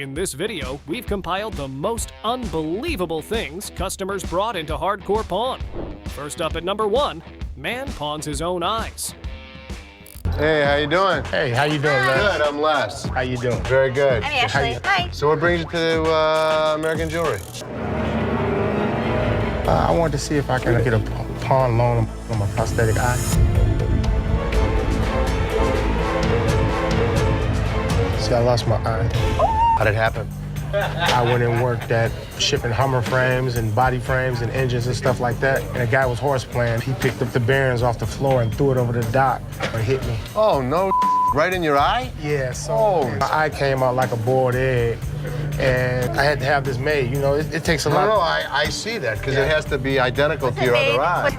In this video, we've compiled the most unbelievable things customers brought into hardcore pawn. First up at number 1, man pawns his own eyes. Hey, how you doing? Hey, how you doing, Les? Good, I'm Les. How you doing? Very good. I'm Ashley. Hi. So what brings you to American Jewelry? I wanted to see if I could get a pawn loan on my prosthetic eye. See, I lost my eye. How'd it happen? I went and worked at shipping Hummer frames and body frames and engines and stuff like that. And a guy was horse playing. He picked up the bearings off the floor and threw it over the dock and hit me. Oh, no, right in your eye? Yeah, so my eye came out like a boiled egg. And I had to have this made. You know, it takes a lot. No, I see that, because it has to be identical to your other eye.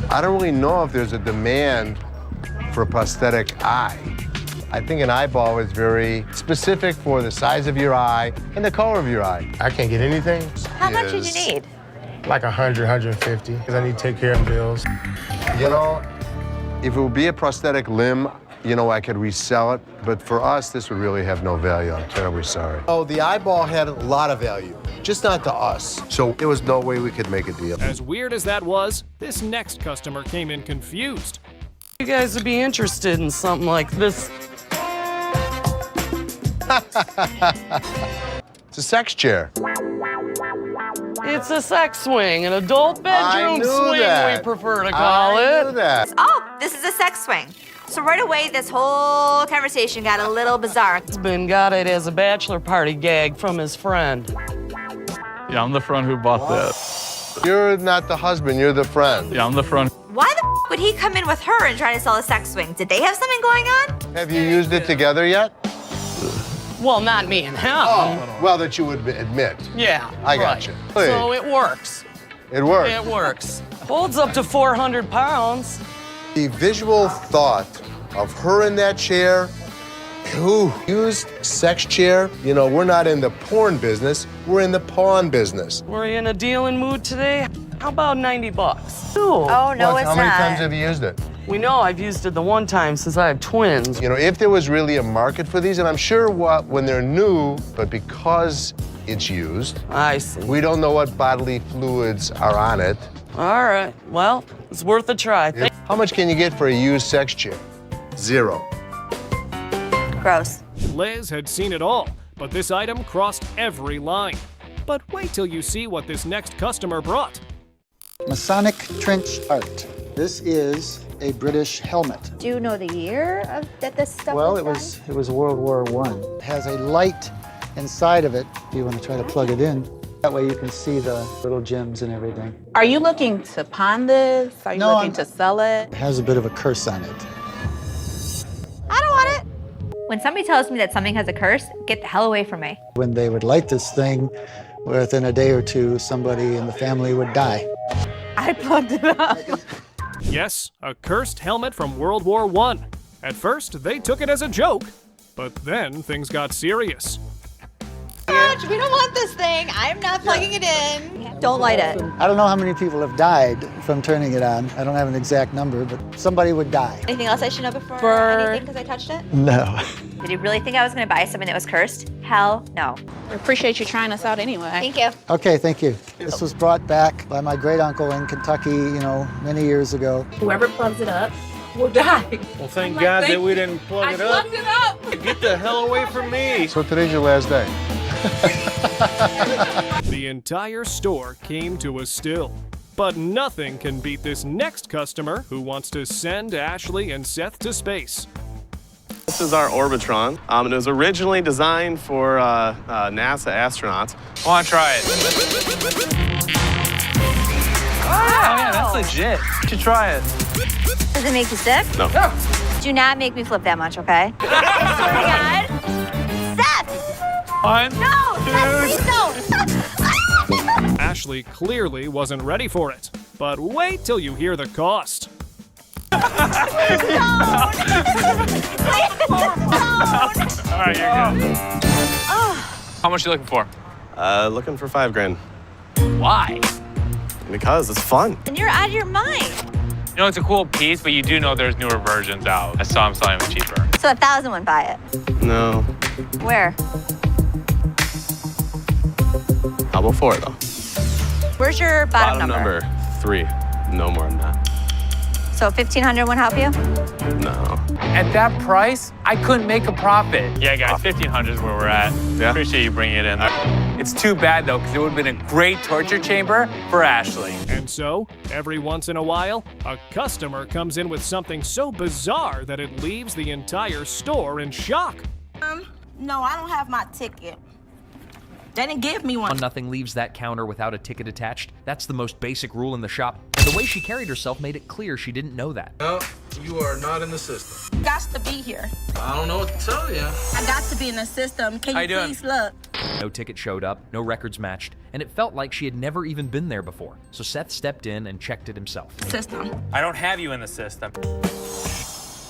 I don't really know if there's a demand for a prosthetic eye. I think an eyeball is very specific for the size of your eye and the color of your eye. I can't get anything. How much did you need? Like 100, 150, because I need to take care of bills. You know, if it would be a prosthetic limb, you know, I could resell it. But for us, this would really have no value. I'm terribly sorry. Oh, the eyeball had a lot of value, just not to us. So there was no way we could make a deal. As weird as that was, this next customer came in confused. You guys would be interested in something like this. It's a sex chair. It's a sex swing, an adult bedroom swing, we prefer to call I it. knew that. Oh, this is a sex swing. So right away, this whole conversation got a little bizarre. Husband got it as a bachelor party gag from his friend. Yeah, I'm the friend who bought this. You're not the husband, you're the friend. Yeah, I'm the friend. Why the would he come in with her and try to sell a sex swing? Did they have something going on? Have you used it together yet? Well, not me and him. Oh, well, that you would admit. Yeah, I got right. you. So it works. It works. It works. Holds up to 400 pounds. The visual thought of her in that chair, who used sex chair, you know, we're not in the porn business, we're in the pawn business. We're in a dealing mood today. How about 90 bucks? Ooh. Oh, no, it's How many not. times have you used it? We know I've used it the one time since I have twins. You know, if there was really a market for these, and I'm sure when they're new, but because it's used, I see. we don't know what bodily fluids are on it. All right, well, it's worth a try. How much can you get for a used sex chair? 0. Gross. Liz had seen it all, but this item crossed every line. But wait till you see what this next customer brought. Masonic trench art. This is a British helmet. Do you know the year that this stuff Well, was it was World War I. It has a light inside of it if you want to try to plug it in. That way you can see the little gems and everything. Are you looking to pawn this? Are you No, looking to sell it? It has a bit of a curse on it. I don't want it. When somebody tells me that something has a curse, get the hell away from me. When they would light this thing, within a day or two, somebody in the family would die. I plugged it up. Yes, a cursed helmet from World War I. At first, they took it as a joke, but then things got serious. We don't want this thing. I'm not plugging it in. Don't light it. I don't know how many people have died from turning it on. I don't have an exact number, but somebody would die. Anything else I should know before anything because I touched it? No. Did you really think I was going to buy something that was cursed? Hell no. I appreciate you trying us out anyway. Thank you. Okay, thank you. This was brought back by my great uncle in Kentucky, you know, many years ago. Whoever plugs it up will die. Well, thank God that we didn't plug it up. Plugged it up. Get the hell away from me. So today's your last day. The entire store came to a still. But nothing can beat this next customer who wants to send Ashley and Seth to space. This is our Orbitron. It was originally designed for NASA astronauts. I want to try it. Wow. Oh, yeah, that's legit. You should try it. Does it make you sick? No. Do not make me flip that much, okay? I swear to God. Seth! 1, No! Seth, please don't! Ashley clearly wasn't ready for it. But wait till you hear the cost. All right, you're good. How much are you looking for? Looking for $5 grand. Why? Because it's fun. And you're out of your mind. You know, it's a cool piece, but you do know there's newer versions out. I saw them selling them cheaper. So 1,000 wouldn't buy it. No. Where? Level 4 though. Where's your bottom number 3. No more than that. So 1,500 won't help you? No. At that price, I couldn't make a profit. Yeah, guys, 1,500 is where we're at. Yeah. Appreciate you bringing it in. It's too bad, though, because it would have been a great torture chamber for Ashley. And so, every once in a while, a customer comes in with something so bizarre that it leaves the entire store in shock. No, I don't have my ticket. They didn't give me one. Nothing leaves that counter without a ticket attached. That's the most basic rule in the shop. And the way she carried herself made it clear she didn't know that. No, you are not in the system. Got to be here. I don't know what to tell you. I got to be in the system. Can you please look? No ticket showed up, no records matched, and it felt like she had never even been there before. So Seth stepped in and checked it himself. System. I don't have you in the system.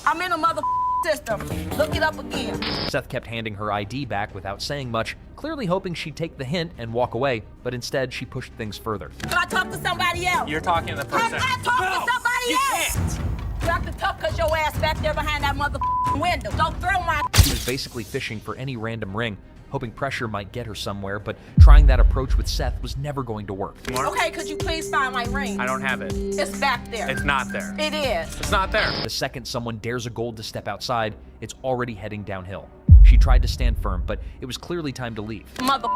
I'm in a mother system. Look it up again. Seth kept handing her ID back without saying much, clearly hoping she'd take the hint and walk away, but instead she pushed things further. Can I talk to somebody else? You're talking to the person. I talk to somebody else. You have to talk because your ass back there behind that mother window. Don't throw my. She was basically fishing for any random ring, hoping pressure might get her somewhere, but trying that approach with Seth was never going to work. Okay, could you please find my ring? I don't have it. It's back there. It's not there. It is. It's not there. The second someone dares a gold to step outside, it's already heading downhill. She tried to stand firm, but it was clearly time to leave. Mother,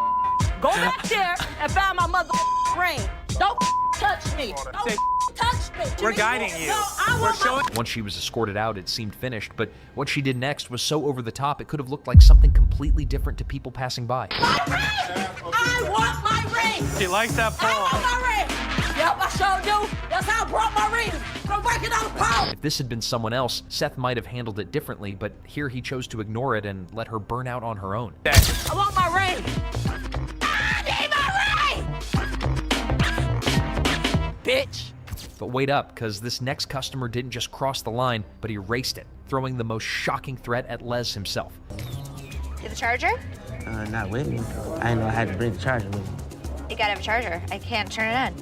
go back there and find my mother ring. Don't touch me. Don't touch me. We're guiding you. No, I want my. Once she was escorted out, it seemed finished, but what she did next was so over the top it could have looked like something completely different to people passing by. My ring! I want my ring! She likes that pole. I want my ring! Yep, I sure do. That's how I brought my ring. I'm breaking out the pole. If this had been someone else, Seth might have handled it differently, but here he chose to ignore it and let her burn out on her own. I want my ring! I need my ring! Bitch! But wait up, because this next customer didn't just cross the line, but erased it, throwing the most shocking threat at Les himself. You the charger? Not with me. I didn't know I had to bring the charger with me. You gotta have a charger. I can't turn it on.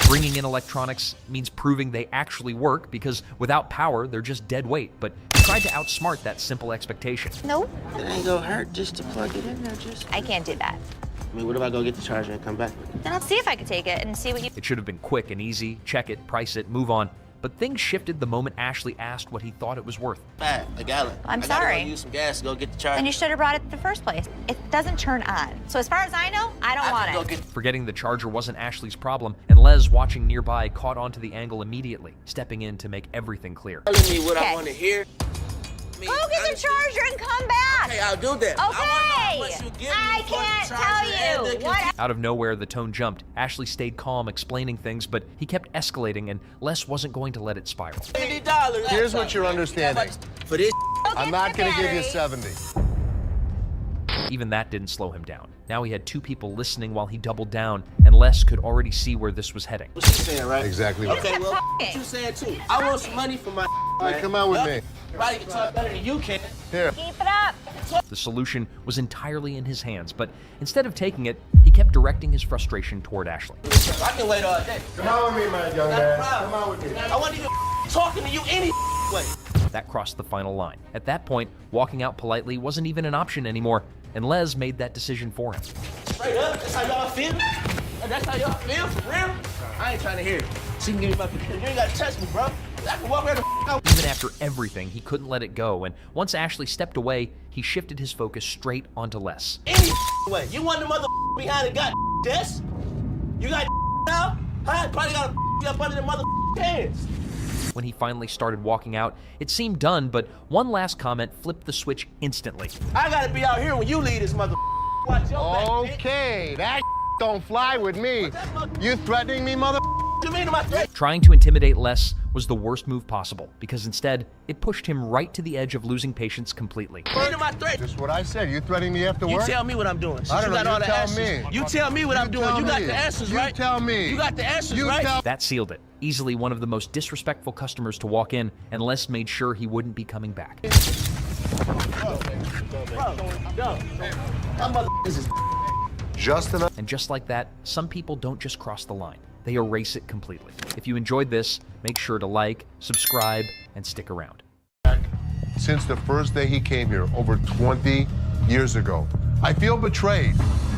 Bringing in electronics means proving they actually work, because without power, they're just dead weight. But he tried to outsmart that simple expectation. Nope. It ain't gonna hurt just to plug it in there, just. I can't do that. I mean, what if I go get the charger and come back with it? Then I'll see if I can take it and see what you. It should have been quick and easy. Check it, price it, move on. But things shifted the moment Ashley asked what he thought it was worth. A gallon. I'm I sorry. gotta go use some gas to go get the charger. Then you should have brought it in the first place. It doesn't turn on. So as far as I know, I don't want it. Forgetting the charger wasn't Ashley's problem, and Les, watching nearby, caught onto the angle immediately, stepping in to make everything clear. Telling me what I want to hear. Go get the charger and come back. Okay, I'll do that. Okay. I can't tell you. What? Out of nowhere, the tone jumped. Ashley stayed calm, explaining things, but he kept escalating, and Les wasn't going to let it spiral. $50. Here's what you're understanding. For this. I'm not going to give you 70. Even that didn't slow him down. Now he had two people listening while he doubled down, and Les could already see where this was heading. What you saying, right? Exactly right. Okay, well, what you saying too? I want some money for my. All right, come out with me. Everybody can talk better than you can. Here. Keep it up. The solution was entirely in his hands, but instead of taking it, he kept directing his frustration toward Ashley. I can wait all day. Come out with me, my young man. Come out with me. I wasn't even talking to you any way. That crossed the final line. At that point, walking out politely wasn't even an option anymore, and Les made that decision for him. Straight up, that's how y'all feel? That's how y'all feel, for real? I ain't trying to hear it. So you can give me my computer. You ain't gotta touch me, bro. I can walk right the out. Even after everything, he couldn't let it go, and once Ashley stepped away, he shifted his focus straight onto Les. Any way. You want the mother behind the got desk? You got now? Huh? Probably got a up under the mother pants. When he finally started walking out, it seemed done, but one last comment flipped the switch instantly. I gotta be out here when you leave this mother. Watch your back, bitch. Okay, that don't fly with me. You threatening me, mother? You mean my threat? Trying to intimidate Les was the worst move possible, because instead, it pushed him right to the edge of losing patience completely. You mean my threat? Just what I said. You threatening me after You work? tell me what I'm doing. Since I don't you got know. all You the tell answers. me. You tell me what I'm doing. You got the answers, right? You tell me. You got the answers, You right? tell That sealed it. Easily one of the most disrespectful customers to walk in, and Les made sure he wouldn't be coming back. Just enough. And just like that, some people don't just cross the line. They erase it completely. If you enjoyed this, make sure to like, subscribe, and stick around. Since the first day he came here, over 20 years ago, I feel betrayed.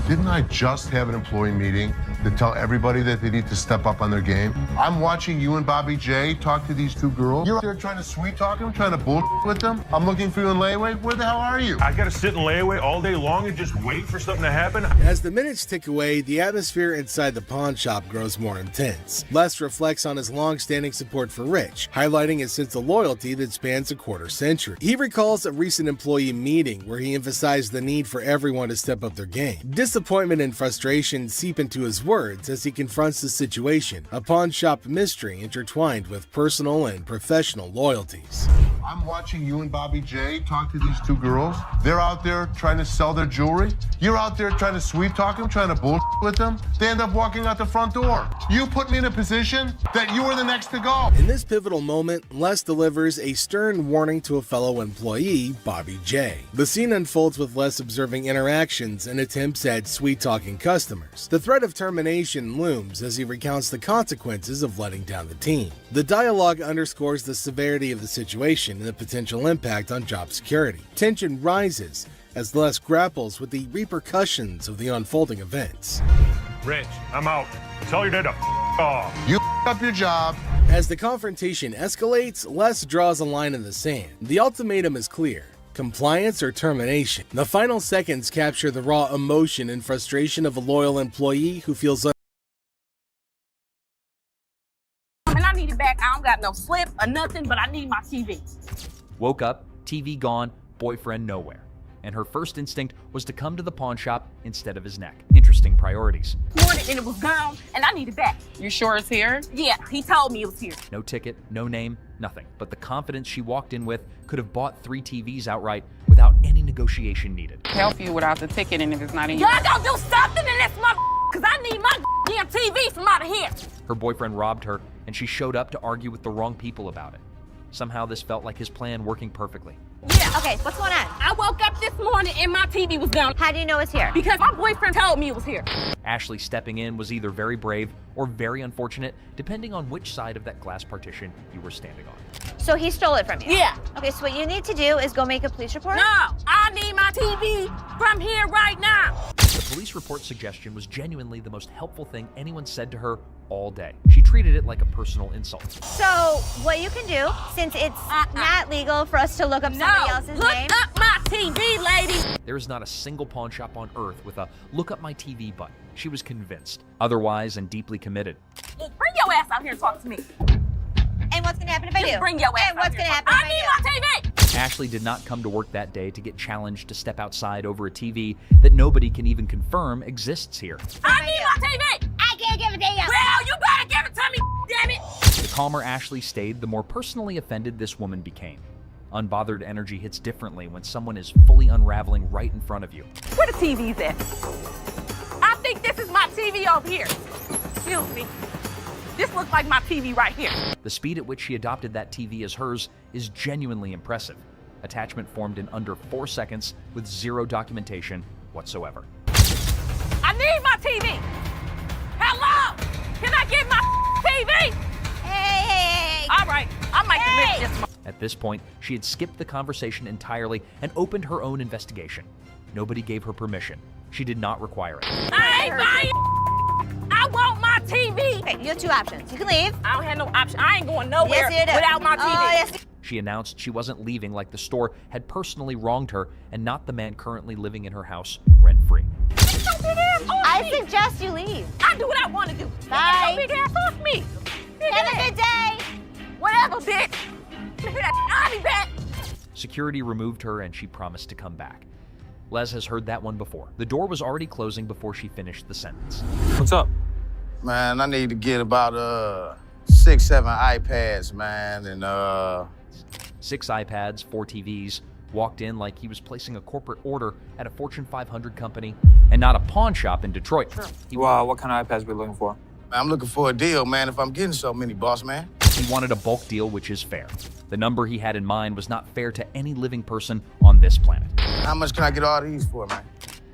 Didn't I just have an employee meeting to tell everybody that they need to step up on their game? I'm watching you and Bobby J talk to these two girls. You're out there trying to sweet talk them, trying to bullshit with them. I'm looking for you in layaway. Where the hell are you? I gotta sit in layaway all day long and just wait for something to happen? As the minutes tick away, the atmosphere inside the pawn shop grows more intense. Les reflects on his long-standing support for Rich, highlighting his sense of loyalty that spans a quarter century. He recalls a recent employee meeting where he emphasized the need for everyone to step up their game. Disappointment and frustration seep into his words as he confronts the situation, a pawn shop mystery intertwined with personal and professional loyalties. I'm watching you and Bobby J talk to these two girls. They're out there trying to sell their jewelry. You're out there trying to sweet talk them, trying to bullshit with them. They end up walking out the front door. You put me in a position that you were the next to go. In this pivotal moment, Les delivers a stern warning to a fellow employee, Bobby J. The scene unfolds with Les observing interactions and attempts at sweet-talking customers. The threat of termination looms as he recounts the consequences of letting down the team. The dialogue underscores the severity of the situation and the potential impact on job security. Tension rises as Les grapples with the repercussions of the unfolding events. Rich, I'm out. Tell your dad to off. You up your job. As the confrontation escalates, Les draws a line in the sand. The ultimatum is clear: compliance or termination. The final seconds capture the raw emotion and frustration of a loyal employee who feels And I need it back. I don't got no slip or nothing, but I need my TV. Woke up, TV gone, boyfriend nowhere. And her first instinct was to come to the pawn shop instead of his neck. Interesting priorities. Morning and it was gone, and I need it back. You sure it's here? Yeah, he told me it was here. No ticket, no name, nothing. But the confidence she walked in with could have bought 3 TVs outright without any negotiation needed. Help you without the ticket, and if it's not in your... Y'all gonna do something in this because I need my damn TV from out of here. Her boyfriend robbed her, and she showed up to argue with the wrong people about it. Somehow this felt like his plan working perfectly. Yeah. Okay, what's going on? I woke up this morning and my TV was gone. How do you know it's here? Because my boyfriend told me it was here. Ashley stepping in was either very brave or very unfortunate, depending on which side of that glass partition you were standing on. So he stole it from you? Yeah. Okay, so what you need to do is go make a police report? No, I need my TV from here right now. The police report suggestion was genuinely the most helpful thing anyone said to her all day. She treated it like a personal insult. So what you can do, since it's not legal for us to look up somebody else's look name. up my TV, lady. There is not a single pawn shop on earth with a look up my TV button. She was convinced, otherwise and deeply committed. Well, bring your ass out here and talk to me. And what's gonna happen if I do? Bring your ass And what's out gonna here. happen if I do? I need my TV. Ashley did not come to work that day to get challenged to step outside over a TV that nobody can even confirm exists here. I need my TV. I can't give a damn. Well, you better give it to me, damn it. The calmer Ashley stayed, the more personally offended this woman became. Unbothered energy hits differently when someone is fully unraveling right in front of you. Where the TV's at? I think this is my TV over here. Excuse me. This looks like my TV right here. The speed at which she adopted that TV as hers is genuinely impressive. Attachment formed in under 4 seconds with zero documentation whatsoever. I need my TV. Hello? Can I get my TV? Hey. All right, I might commit this one. At this point, she had skipped the conversation entirely and opened her own investigation. Nobody gave her permission. She did not require it. I ain't buying. I want my TV. Okay, you have 2 options. You can leave. I don't have no option. I ain't going nowhere Yes, you do. without my TV. Oh, yes. She announced she wasn't leaving like the store had personally wronged her and not the man currently living in her house rent-free. I suggest you leave. I do what I want to do. Bye. Get your big ass off me. Have a good day. Whatever, bitch. I'll be back. Security removed her and she promised to come back. Les has heard that one before. The door was already closing before she finished the sentence. What's up? Man, I need to get about 6, 7 iPads, man, and 6 iPads, 4 TVs, walked in like he was placing a corporate order at a Fortune 500 company and not a pawn shop in Detroit. Well, what kind of iPads are we looking for? I'm looking for a deal, man, if I'm getting so many, boss man. He wanted a bulk deal, which is fair. The number he had in mind was not fair to any living person on this planet. How much can I get all these for, man?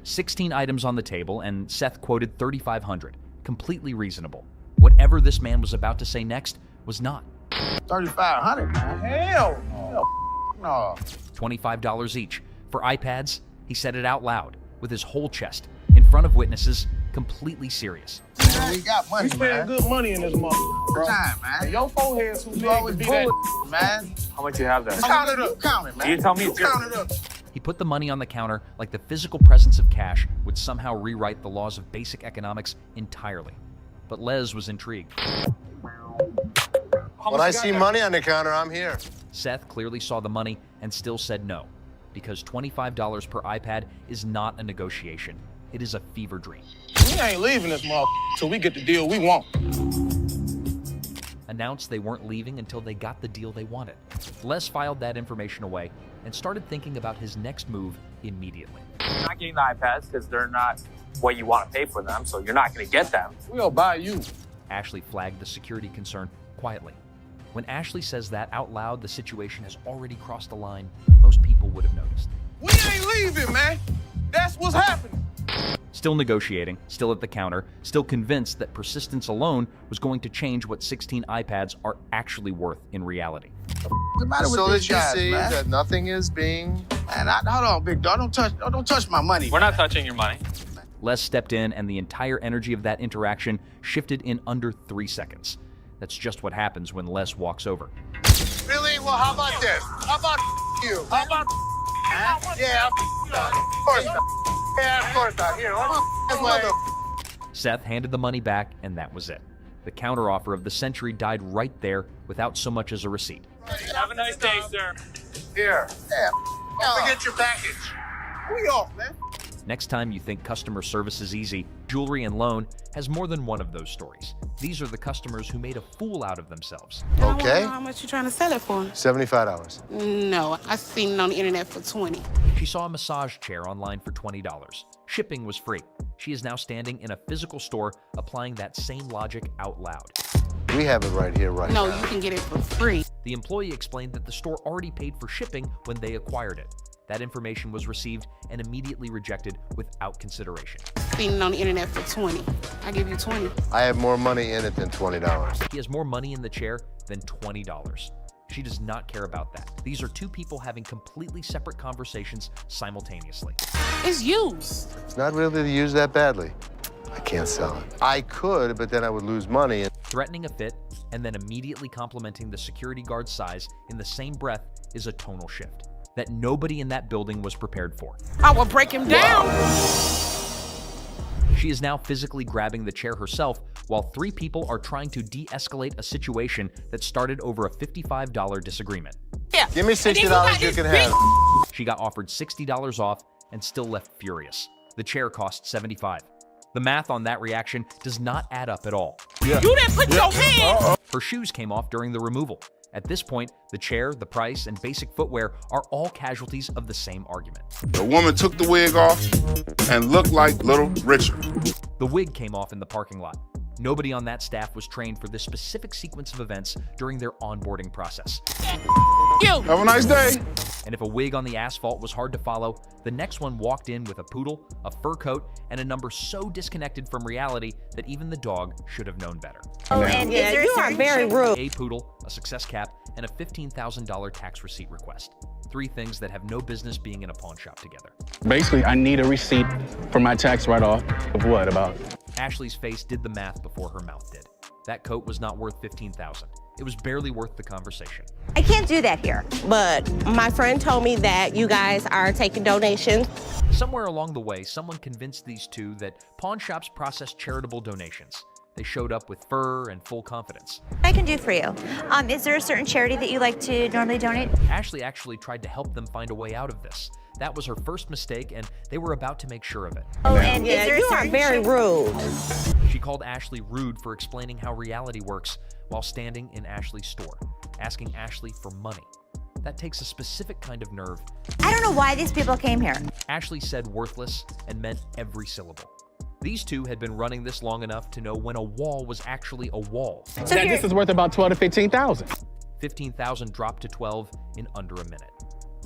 16 items on the table, and Seth quoted $3,500. Completely reasonable. Whatever this man was about to say next was not. $3,500, man. Hell no. $25 each. For iPads, he said it out loud, with his whole chest. in front of witnesses, completely serious. We got money, We spend good money in this motherfucker, bro. Time, man. Your forehead's too big always to be that. man. How much you have there? Count it up. Count it, man. You tell me it's Count it up. He put the money on the counter like the physical presence of cash would somehow rewrite the laws of basic economics entirely. But Les was intrigued. When I see money on the counter, I'm here. Seth clearly saw the money and still said no, because $25 per iPad is not a negotiation. It is a fever dream. We ain't leaving this motherfucker till we get the deal we want. Announced they weren't leaving until they got the deal they wanted. Les filed that information away and started thinking about his next move immediately. You're not getting the iPads because they're not what you want to pay for them, so you're not going to get them. We'll buy you. Ashley flagged the security concern quietly. When Ashley says that out loud, the situation has already crossed a line most people would have noticed. We ain't leaving, man. That's what's happening. Still negotiating, still at the counter, still convinced that persistence alone was going to change what 16 iPads are actually worth in reality. What's the matter with So these that you guys, see man? that nothing is being... Man, hold on, big dog. Don't touch my money. We're not touching your money. Les stepped in, and the entire energy of that interaction shifted in under 3 seconds. That's just what happens when Les walks over. Really? Well, how about this? How about you? How about... Yeah, of course not. Yeah, of course not. Here, Seth handed the money back, and that was it. The counteroffer of the century died right there without so much as a receipt. Have a nice day, sir. Here. Yeah. Don't forget your package. We off, man. Next time you think customer service is easy, Jewelry and Loan has more than one of those stories. These are the customers who made a fool out of themselves. Okay. How much you trying to sell it for? $75. No, I seen it on the internet for 20. She saw a massage chair online for $20. Shipping was free. She is now standing in a physical store applying that same logic out loud. We have it right here, right now. No, you can get it for free. The employee explained that the store already paid for shipping when they acquired it. That information was received and immediately rejected without consideration. Seen it on the internet for 20. I give you 20. I have more money in it than $20. He has more money in the chair than $20. She does not care about that. These are two people having completely separate conversations simultaneously. It's used. It's not really used that badly. I can't sell it. I could, but then I would lose money. Threatening a fit and then immediately complimenting the security guard's size in the same breath is a tonal shift that nobody in that building was prepared for. I will break him down. She is now physically grabbing the chair herself while 3 people are trying to de-escalate a situation that started over a $55 disagreement. Yeah. Give me $60, you can have it. She got offered $60 off and still left furious. The chair cost $75. The math on that reaction does not add up at all. You didn't put your hand. Her shoes came off during the removal. At this point, the chair, the price, and basic footwear are all casualties of the same argument. The woman took the wig off and looked like Little Richard. The wig came off in the parking lot. Nobody on that staff was trained for this specific sequence of events during their onboarding process. You. Have a nice day. And if a wig on the asphalt was hard to follow, the next one walked in with a poodle, a fur coat, and a number so disconnected from reality that even the dog should have known better. Oh, and Yeah, you are very rude. A poodle, a success cap, and a $15,000 tax receipt request. 3 things that have no business being in a pawn shop together. Basically, I need a receipt for my tax write-off of what, about? Ashley's face did the math before her mouth did. That coat was not worth $15,000. It was barely worth the conversation. I can't do that here. But my friend told me that you guys are taking donations. Somewhere along the way, someone convinced these two that pawn shops process charitable donations. They showed up with fur and full confidence. I can do for you. Is there a certain charity that you like to normally donate? Ashley actually tried to help them find a way out of this. That was her first mistake, and they were about to make sure of it. Oh, and Yeah, you are very rude. She called Ashley rude for explaining how reality works while standing in Ashley's store, asking Ashley for money. That takes a specific kind of nerve. I don't know why these people came here. Ashley said worthless and meant every syllable. These two had been running this long enough to know when a wall was actually a wall. So this is worth about $12,000 to $15,000. $15,000 dropped to 12 in under a minute.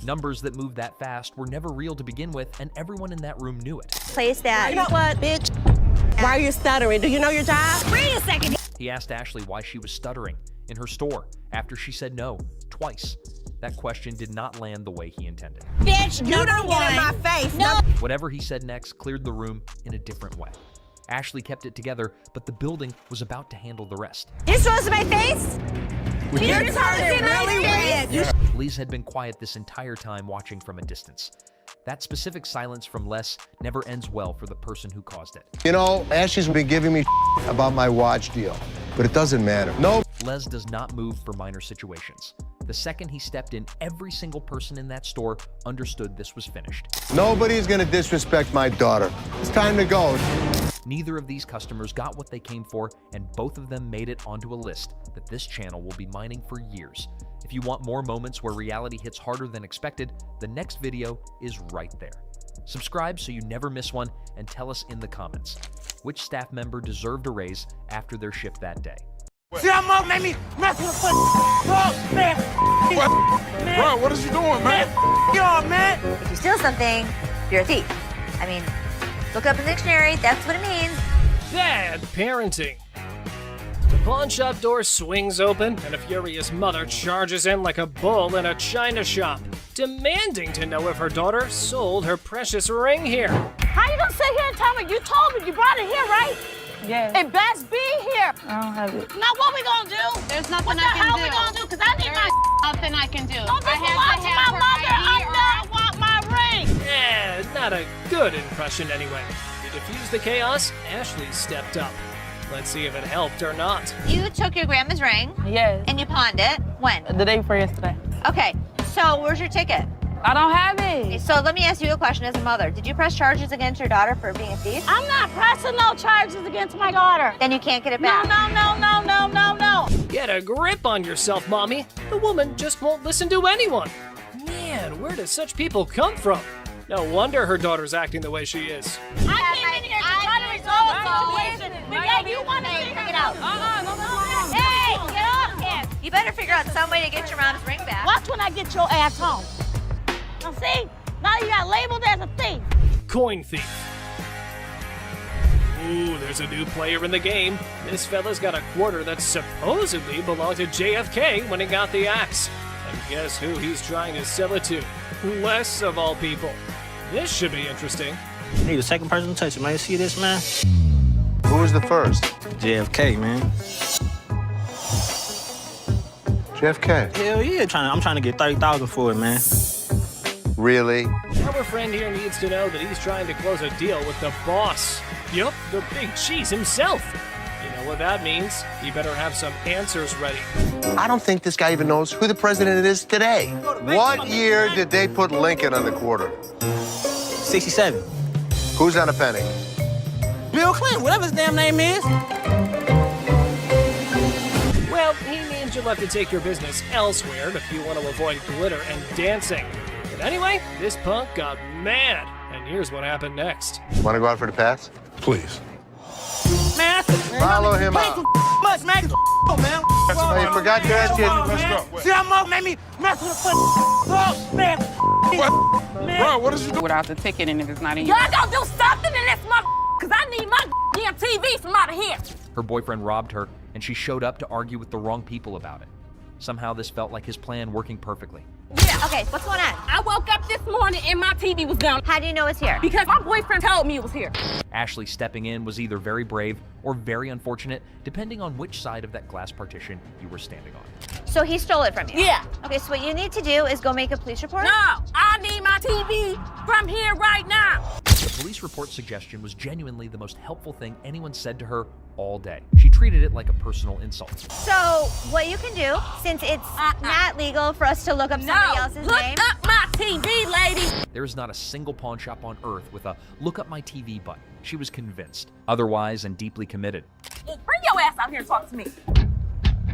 Numbers that moved that fast were never real to begin with, and everyone in that room knew it. Place that. You know what, bitch? Why are you stuttering? Do you know your job? Wait a second. He asked Ashley why she was stuttering in her store after she said no twice. that question did not land the way he intended. Bitch, You don't get in my face. No. Whatever he said next cleared the room in a different way. Ashley kept it together, but the building was about to handle the rest. You're supposed to my face? You're turning really red. Lise had been quiet this entire time, watching from a distance. That specific silence from Les never ends well for the person who caused it. You know, Ashley's been giving me about my watch deal, but it doesn't matter. No. Les does not move for minor situations. The second he stepped in, every single person in that store understood this was finished. Nobody's gonna disrespect my daughter. It's time to go. Neither of these customers got what they came for, and both of them made it onto a list that this channel will be mining for years. If you want more moments where reality hits harder than expected, the next video is right there. Subscribe so you never miss one, and tell us in the comments, which staff member deserved a raise after their shift that day. See that mug made me mess with the bro, man. Bro, what is you doing, man? Yo, man. If you steal something, you're a thief. I mean, look up in the dictionary, that's what it means. Bad parenting. The pawn shop door swings open, and a furious mother charges in like a bull in a china shop, demanding to know if her daughter sold her precious ring here. How you gonna sit here and tell me? You told me you brought it here, right? Yeah. It best be here. I don't have it. Now what we gonna do? There's nothing What the I can hell do. we gonna do? Because I need my Nothing I can do. Don't I have to have her I want my ring. Not a good impression anyway. To diffuse the chaos, Ashley stepped up. Let's see if it helped or not. You took your grandma's ring. Yes. And you pawned it. When? The day before yesterday. Okay, so where's your ticket? I don't have it. So let me ask you a question as a mother. Did you press charges against your daughter for being a thief? I'm not pressing no charges against my daughter. Then you can't get it back. No. Get a grip on yourself, Mommy. The woman just won't listen to anyone. Man, where do such people come from? No wonder her daughter's acting the way she is. I came in here to try to resolve the situation. But yeah, you want to figure it out. Hey, get off him! You better figure out some way to get your mom's ring back. Watch when I get your ass home. Now see, now you got labeled as a thief. Coin thief. Ooh, there's a new player in the game. This fella's got a quarter that supposedly belonged to JFK when he got the axe. And guess who he's trying to sell it to? Les, of all people. This should be interesting. Hey, the second person to touch it, man. You see this, man? Who was the first? JFK, man. JFK. Hell yeah, I'm trying to get 30,000 for it, man. Really? Our friend here needs to know that he's trying to close a deal with the boss. Yup, the big cheese himself. You know what that means? He better have some answers ready. I don't think this guy even knows who the president is today. What year did they put Lincoln on the quarter? 67. Who's on a penny? Bill Clinton, whatever his damn name is. Well, he means you'll have to take your business elsewhere if you want to avoid glitter and dancing. But anyway, this punk got mad, and here's what happened next. Want to go out for the pass? Please. Man, Follow him out. much, man. Man. Oh, you forgot to ask you. Let's go. See that mug made me mess with the man. Bro, what is you doing? Without the ticket, and if it's not in Y'all gonna do something in this mother, because I need my damn TV from out of here. Her boyfriend robbed her, and she showed up to argue with the wrong people about it. Somehow this felt like his plan working perfectly. Yeah. Okay, what's going on? I woke up this morning and my TV was down. How do you know it's here? Because my boyfriend told me it was here. Ashley stepping in was either very brave or very unfortunate, depending on which side of that glass partition you were standing on. So he stole it from you? Yeah. Okay, so what you need to do is go make a police report? No, I need my TV from here right now. The police report suggestion was genuinely the most helpful thing anyone said to her all day. She treated it like a personal insult. So what you can do, since it's not legal for us to look up somebody else's look name. up my TV, lady. There is not a single pawn shop on earth with a look up my TV button. She was convinced, otherwise and deeply committed. Bring your ass out here and talk to me.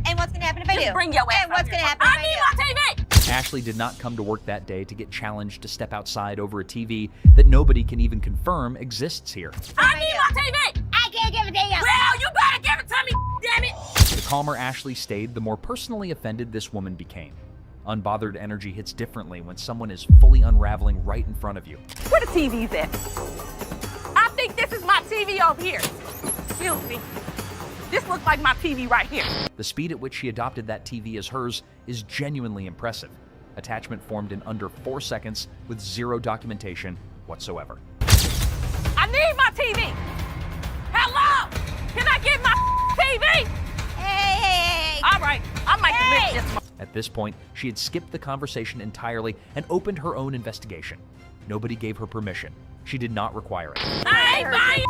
And what's gonna happen if I do? Bring your ass And what's out here. gonna happen if I do? I need my TV. Ashley did not come to work that day to get challenged to step outside over a TV that nobody can even confirm exists here. I need my TV. I can't give it to you. Well, you better give it to me, damn it. The calmer Ashley stayed, the more personally offended this woman became. Unbothered energy hits differently when someone is fully unraveling right in front of you. Where the TV's at? I think this is my TV over here. Excuse me. This looks like my TV right here. The speed at which she adopted that TV as hers is genuinely impressive. Attachment formed in under 4 seconds with zero documentation whatsoever. I need my TV. Hello? Can I get my TV? Hey. All right, I might commit this. At this point, she had skipped the conversation entirely and opened her own investigation. Nobody gave her permission. She did not require it. I ain't buying.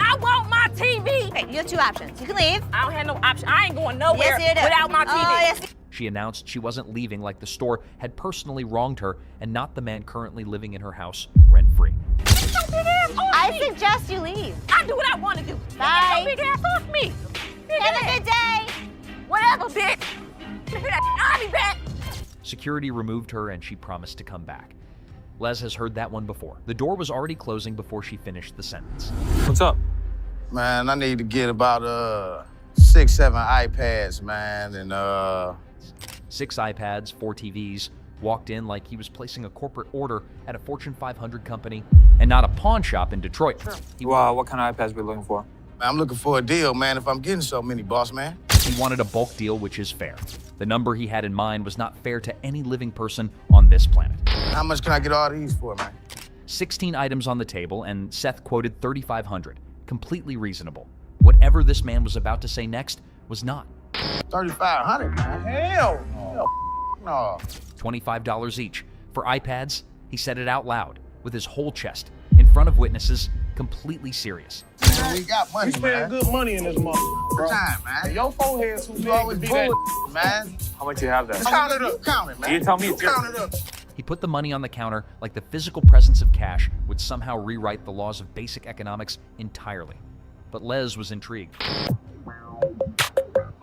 I want my TV. Okay, you have two options. You can leave. I don't have no option. I ain't going nowhere Yes, you do. without my TV. Oh, yes. She announced she wasn't leaving like the store had personally wronged her and not the man currently living in her house rent-free. I suggest you leave. I do what I want to do. Bye. Big ass off me. Have a good day. Whatever, bitch. I'll be back. Security removed her and she promised to come back. Les has heard that one before. The door was already closing before she finished the sentence. What's up? Man, I need to get about 6, 7 iPads, man, and 6 iPads, 4 TVs, walked in like he was placing a corporate order at a Fortune 500 company and not a pawn shop in Detroit. Well, what kind of iPads we looking for? I'm looking for a deal, man, if I'm getting so many, boss man. He wanted a bulk deal, which is fair. The number he had in mind was not fair to any living person on this planet. How much can I get all these for, man? 16 items on the table, and Seth quoted $3,500. Completely reasonable. Whatever this man was about to say next was not. $3,500, man. Hell no. $25 each. For iPads, he said it out loud, with his whole chest, in front of witnesses, completely serious. Man, we got money, You spend good money in this motherfucker, bro. Time, man. Your forehead's too big You always to be bullet, that. man. How much you have there? Count it up. Count it, man. You tell me it's count it up. He put the money on the counter like the physical presence of cash would somehow rewrite the laws of basic economics entirely. But Les was intrigued.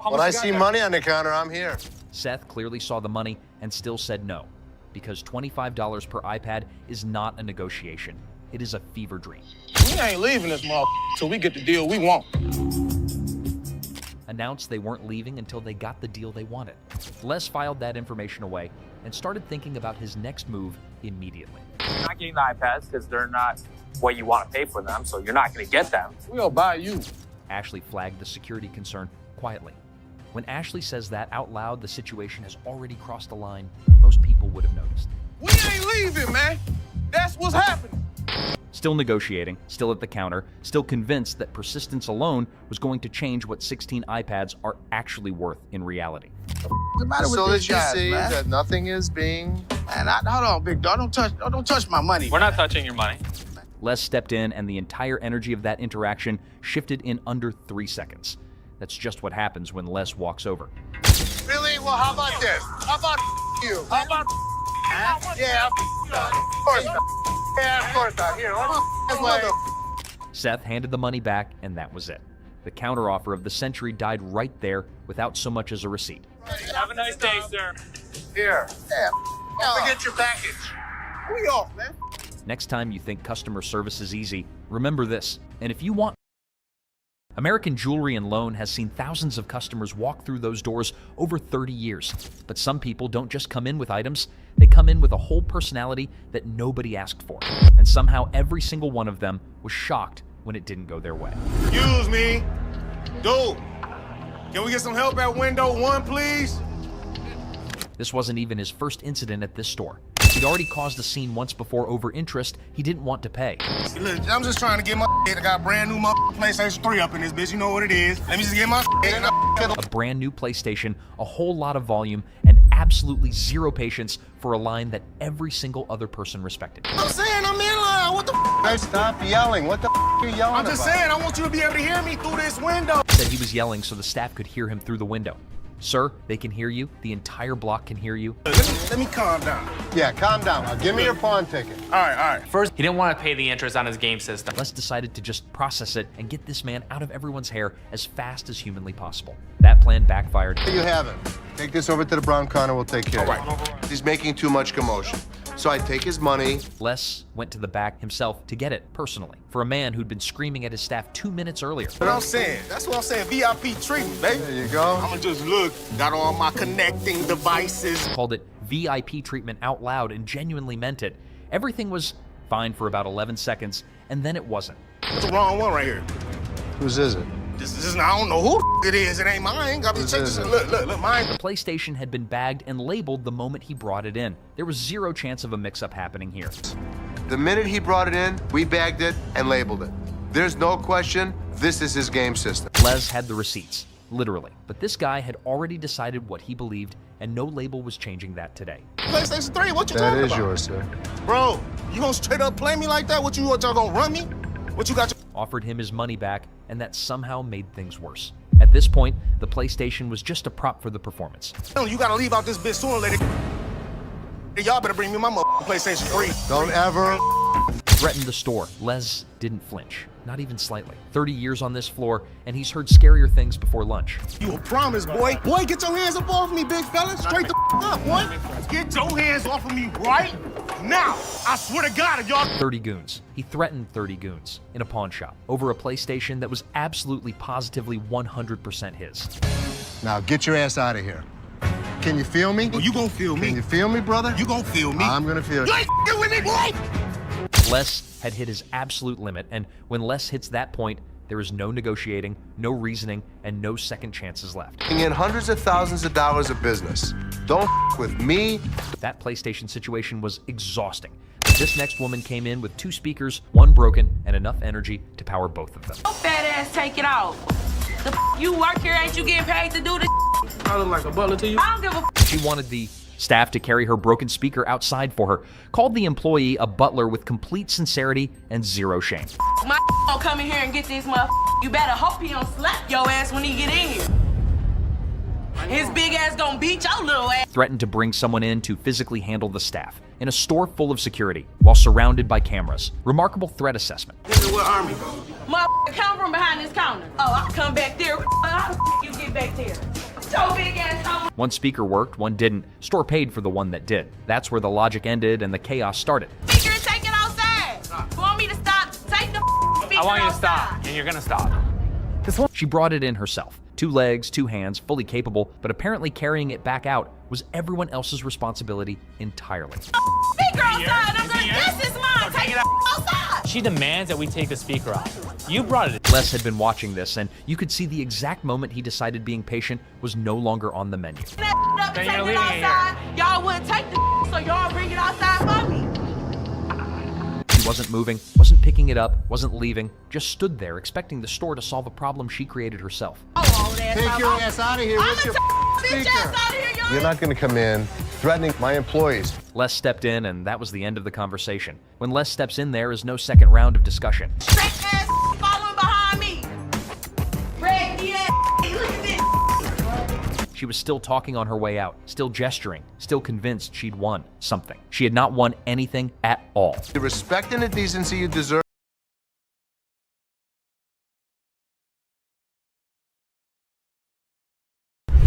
When I see money on the counter, I'm here. Seth clearly saw the money and still said no, because $25 per iPad is not a negotiation. It is a fever dream. We ain't leaving this motherfucker till we get the deal we want. Announced they weren't leaving until they got the deal they wanted. Les filed that information away and started thinking about his next move immediately. You're not getting the iPads because they're not what you want to pay for them, so you're not going to get them. We'll buy you. Ashley flagged the security concern quietly. When Ashley says that out loud, the situation has already crossed the line most people would have noticed. We ain't leaving, man. That's what's happening. Still negotiating, still at the counter, still convinced that persistence alone was going to change what 16 iPads are actually worth in reality. What's the matter with So these that you guys, see man? that nothing is being... Man, hold on, big dog. Don't touch my money. We're not touching your money. Les stepped in, and the entire energy of that interaction shifted in under 3 seconds. That's just what happens when Les walks over. Really? Well, how about this? How about you? How about... Yeah, of course not. Yeah, of course not. Here, Seth handed the money back, and that was it. The counteroffer of the century died right there without so much as a receipt. Have a nice day, sir. Here. Yeah. Don't forget your package. We off, man. Next time you think customer service is easy, remember this. And if you want... American Jewelry and Loan has seen thousands of customers walk through those doors over 30 years. But some people don't just come in with items, they come in with a whole personality that nobody asked for. And somehow every single one of them was shocked when it didn't go their way. Excuse me. Dude, can we get some help at window 1, please? This wasn't even his first incident at this store. He'd already caused a scene once before over interest he didn't want to pay. Look, I'm just trying to get my I got a brand new PlayStation 3 up in this bitch. You know what it is. Let me just get my A brand new PlayStation, a whole lot of volume, and absolutely zero patience for a line that every single other person respected. I'm saying I'm in line. What the Guys, stop yelling. What the are you yelling I'm just about? saying I want you to be able to hear me through this window. Said he was yelling so the staff could hear him through the window. Sir, they can hear you. The entire block can hear you. Let me calm down. Yeah, calm down. Now, give me your pawn ticket. All right. First, he didn't want to pay the interest on his game system. Les decided to just process it and get this man out of everyone's hair as fast as humanly possible. That plan backfired. You have it. Take this over to the brown counter. We'll take care of it. He's making too much commotion. So I take his money. Les went to the back himself to get it personally for a man who'd been screaming at his staff 2 minutes earlier. What I'm saying, that's what I'm saying, VIP treatment, baby. There you go. I'ma just look, got all my connecting devices. Called it VIP treatment out loud and genuinely meant it. Everything was fine for about 11 seconds, and then it wasn't. That's the wrong one right here. Whose is it? This is, I don't know who it is. It ain't mine. Got me check this. Look, mine. The PlayStation had been bagged and labeled the moment he brought it in. There was zero chance of a mix-up happening here. The minute he brought it in, we bagged it and labeled it. There's no question, this is his game system. Les had the receipts, literally. But this guy had already decided what he believed, and no label was changing that today. PlayStation 3, what you talking about? That is yours, sir. Bro, you gonna straight up play me like that? What y'all gonna run me? What you got? Offered him his money back, and that somehow made things worse. At this point, the PlayStation was just a prop for the performance. You gotta leave out this bitch sooner or later. Y'all better bring me my PlayStation 3. Don't ever threatened the store. Les didn't flinch, not even slightly. 30 years on this floor, and he's heard scarier things before lunch. You a promise, boy. Boy, get your hands up off me, big fella. Straight the up, boy. Get your hands off of me right now. I swear to God, if y'all... 30 goons. He threatened 30 goons in a pawn shop over a PlayStation that was absolutely positively 100% his. Now get your ass out of here. Can you feel me? Oh, you gonna feel me. Can you feel me, brother? You gonna feel me. I'm gonna feel you. You ain't with me, boy! Les had hit his absolute limit, and when Les hits that point, there is no negotiating, no reasoning, and no second chances left. In hundreds of thousands of dollars of business. Don't with me. That PlayStation situation was exhausting. This next woman came in with 2 speakers, 1 broken, and enough energy to power both of them. Fat ass, take it off. You work here, ain't you getting paid to do this? I look like a butler to you? I don't give a She wanted the staff to carry her broken speaker outside for her, called the employee a butler with complete sincerity and zero shame. My gonna come in here and get this motherfucker. You better hope he don't slap your ass when he get in here. His big ass gonna beat your little ass. Threatened to bring someone in to physically handle the staff in a store full of security while surrounded by cameras. Remarkable threat assessment. This is what army. Motherfucker, come from behind this counter. Oh, I'll come back there. How the you get back there? So big ass home. One speaker worked, one didn't. Store paid for the one that did. That's where the logic ended and the chaos started. Speaker and take it outside. You want me to stop? Take the speaker I want you to outside. stop, and you're gonna stop. She brought it in herself. 2 legs, 2 hands, fully capable, but apparently carrying it back out was everyone else's responsibility entirely. Speaker outside. I'm like, this is mine. Take it outside. She demands that we take the speaker out. You brought it. Les had been watching this, and you could see the exact moment he decided being patient was no longer on the menu. That take it outside. Y'all wouldn't take the so y'all bring it outside for me. She wasn't moving, wasn't picking it up, wasn't leaving, just stood there expecting the store to solve a problem she created herself. Take your ass out of here with your speaker. You're not going to come in threatening my employees. Les stepped in, and that was the end of the conversation. When Les steps in, there is no second round of discussion. Straight ass following behind me. Red ass. Look at this. She was still talking on her way out, still gesturing, still convinced she'd won something. She had not won anything at all. The respect and the decency you deserve.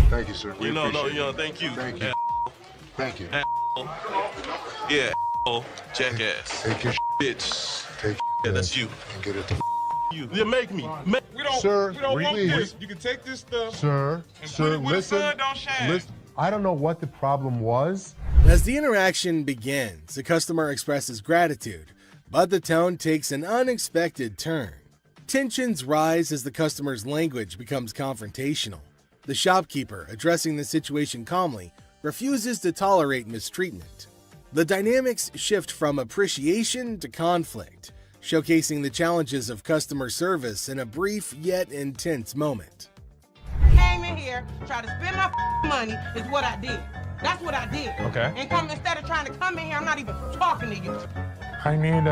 Thank you, sir. Thank you. Thank you. Thank you. Yeah, jackass. Take your bitch. Take yeah, that's you. And get it. You. Yeah, make me. We don't, Sir, we don't want please. this. You can take this stuff. Sir, and put it where the sun don't shine. Listen. I don't know what the problem was. As the interaction begins, the customer expresses gratitude, but the tone takes an unexpected turn. Tensions rise as the customer's language becomes confrontational. The shopkeeper, addressing the situation calmly, refuses to tolerate mistreatment. The dynamics shift from appreciation to conflict, showcasing the challenges of customer service in a brief yet intense moment. Came in here, tried to spend my money is what I did. That's what I did. Okay. And come instead of trying to come in here, I'm not even talking to you. I need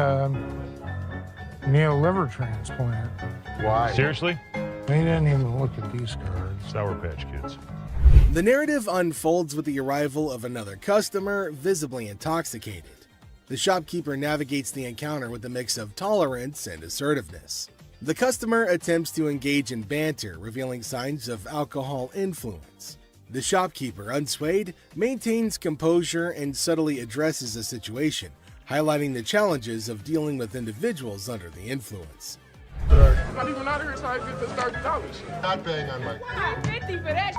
a liver transplant. Why? Seriously? They didn't even look at these cards. Sour Patch Kids. The narrative unfolds with the arrival of another customer, visibly intoxicated. The shopkeeper navigates the encounter with a mix of tolerance and assertiveness. The customer attempts to engage in banter, revealing signs of alcohol influence. The shopkeeper, unswayed, maintains composure and subtly addresses the situation, highlighting the challenges of dealing with individuals under the influence. I'm not even out here, so I get the $30. Not paying on my. $50 for that.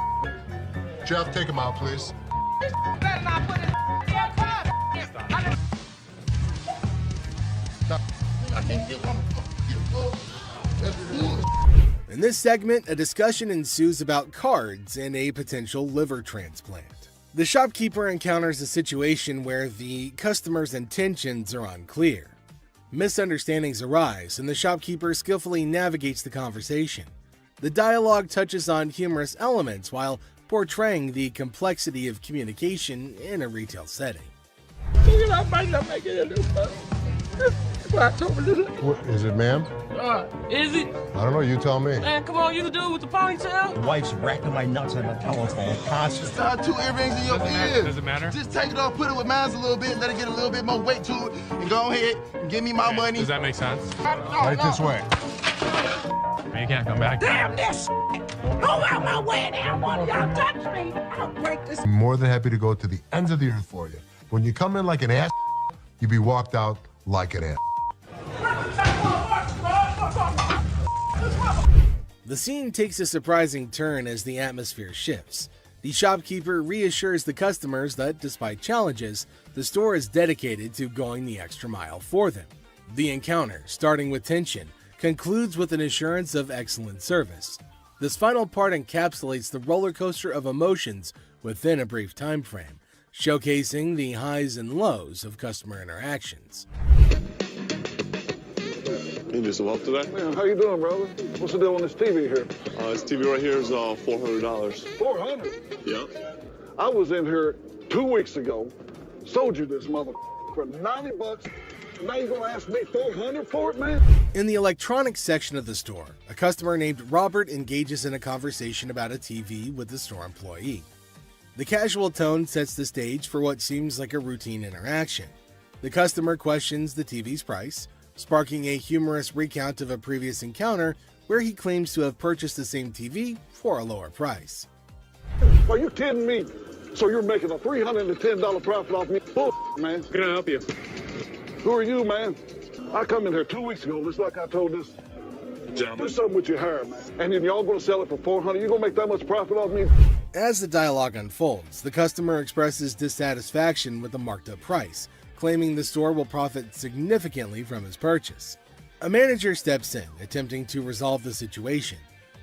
Jeff, take him out, please. This better not put it in your car. I can't get one. In this segment, a discussion ensues about cards and a potential liver transplant. The shopkeeper encounters a situation where the customer's intentions are unclear. Misunderstandings arise, and the shopkeeper skillfully navigates the conversation. The dialogue touches on humorous elements while portraying the complexity of communication in a retail setting. What, is it, ma'am? Is it? I don't know. You tell me. Man, come on, you the dude with the ponytail? The wife's racking my nuts on the telephone constantly. Start 2 earrings in your ears. Does it matter? Just take it off, put it with mine a little bit, let it get a little bit more weight to it, and go ahead and give me my money. Does that make sense? Right this way. You can't come back. Damn this! Go out my way now, one of y'all touch me! I'll break this. I'm more than happy to go to the ends of the earth for you. When you come in like an ass, you be walked out like an ass. The scene takes a surprising turn as the atmosphere shifts. The shopkeeper reassures the customers that, despite challenges, the store is dedicated to going the extra mile for them. The encounter, starting with tension, concludes with an assurance of excellent service. This final part encapsulates the roller coaster of emotions within a brief time frame, showcasing the highs and lows of customer interactions. You just walk to that? Man, how you doing, brother? What's the deal on this TV here? This TV right here is $400. $400? Yeah. I was in here 2 weeks ago, sold you this mother for $90. Now you gonna ask me $400 for it, man? In the electronics section of the store, a customer named Robert engages in a conversation about a TV with the store employee. The casual tone sets the stage for what seems like a routine interaction. The customer questions the TV's price, sparking a humorous recount of a previous encounter where he claims to have purchased the same TV for a lower price. Are you kidding me? So you're making a $310 profit off me? Bull, man. Can I help you? Who are you, man? I come in here 2 weeks ago, just like I told this. Do something with your hair, man. And then y'all gonna sell it for $400? You gonna make that much profit off me? As the dialogue unfolds, the customer expresses dissatisfaction with the marked up price, claiming the store will profit significantly from his purchase. A manager steps in, attempting to resolve the situation.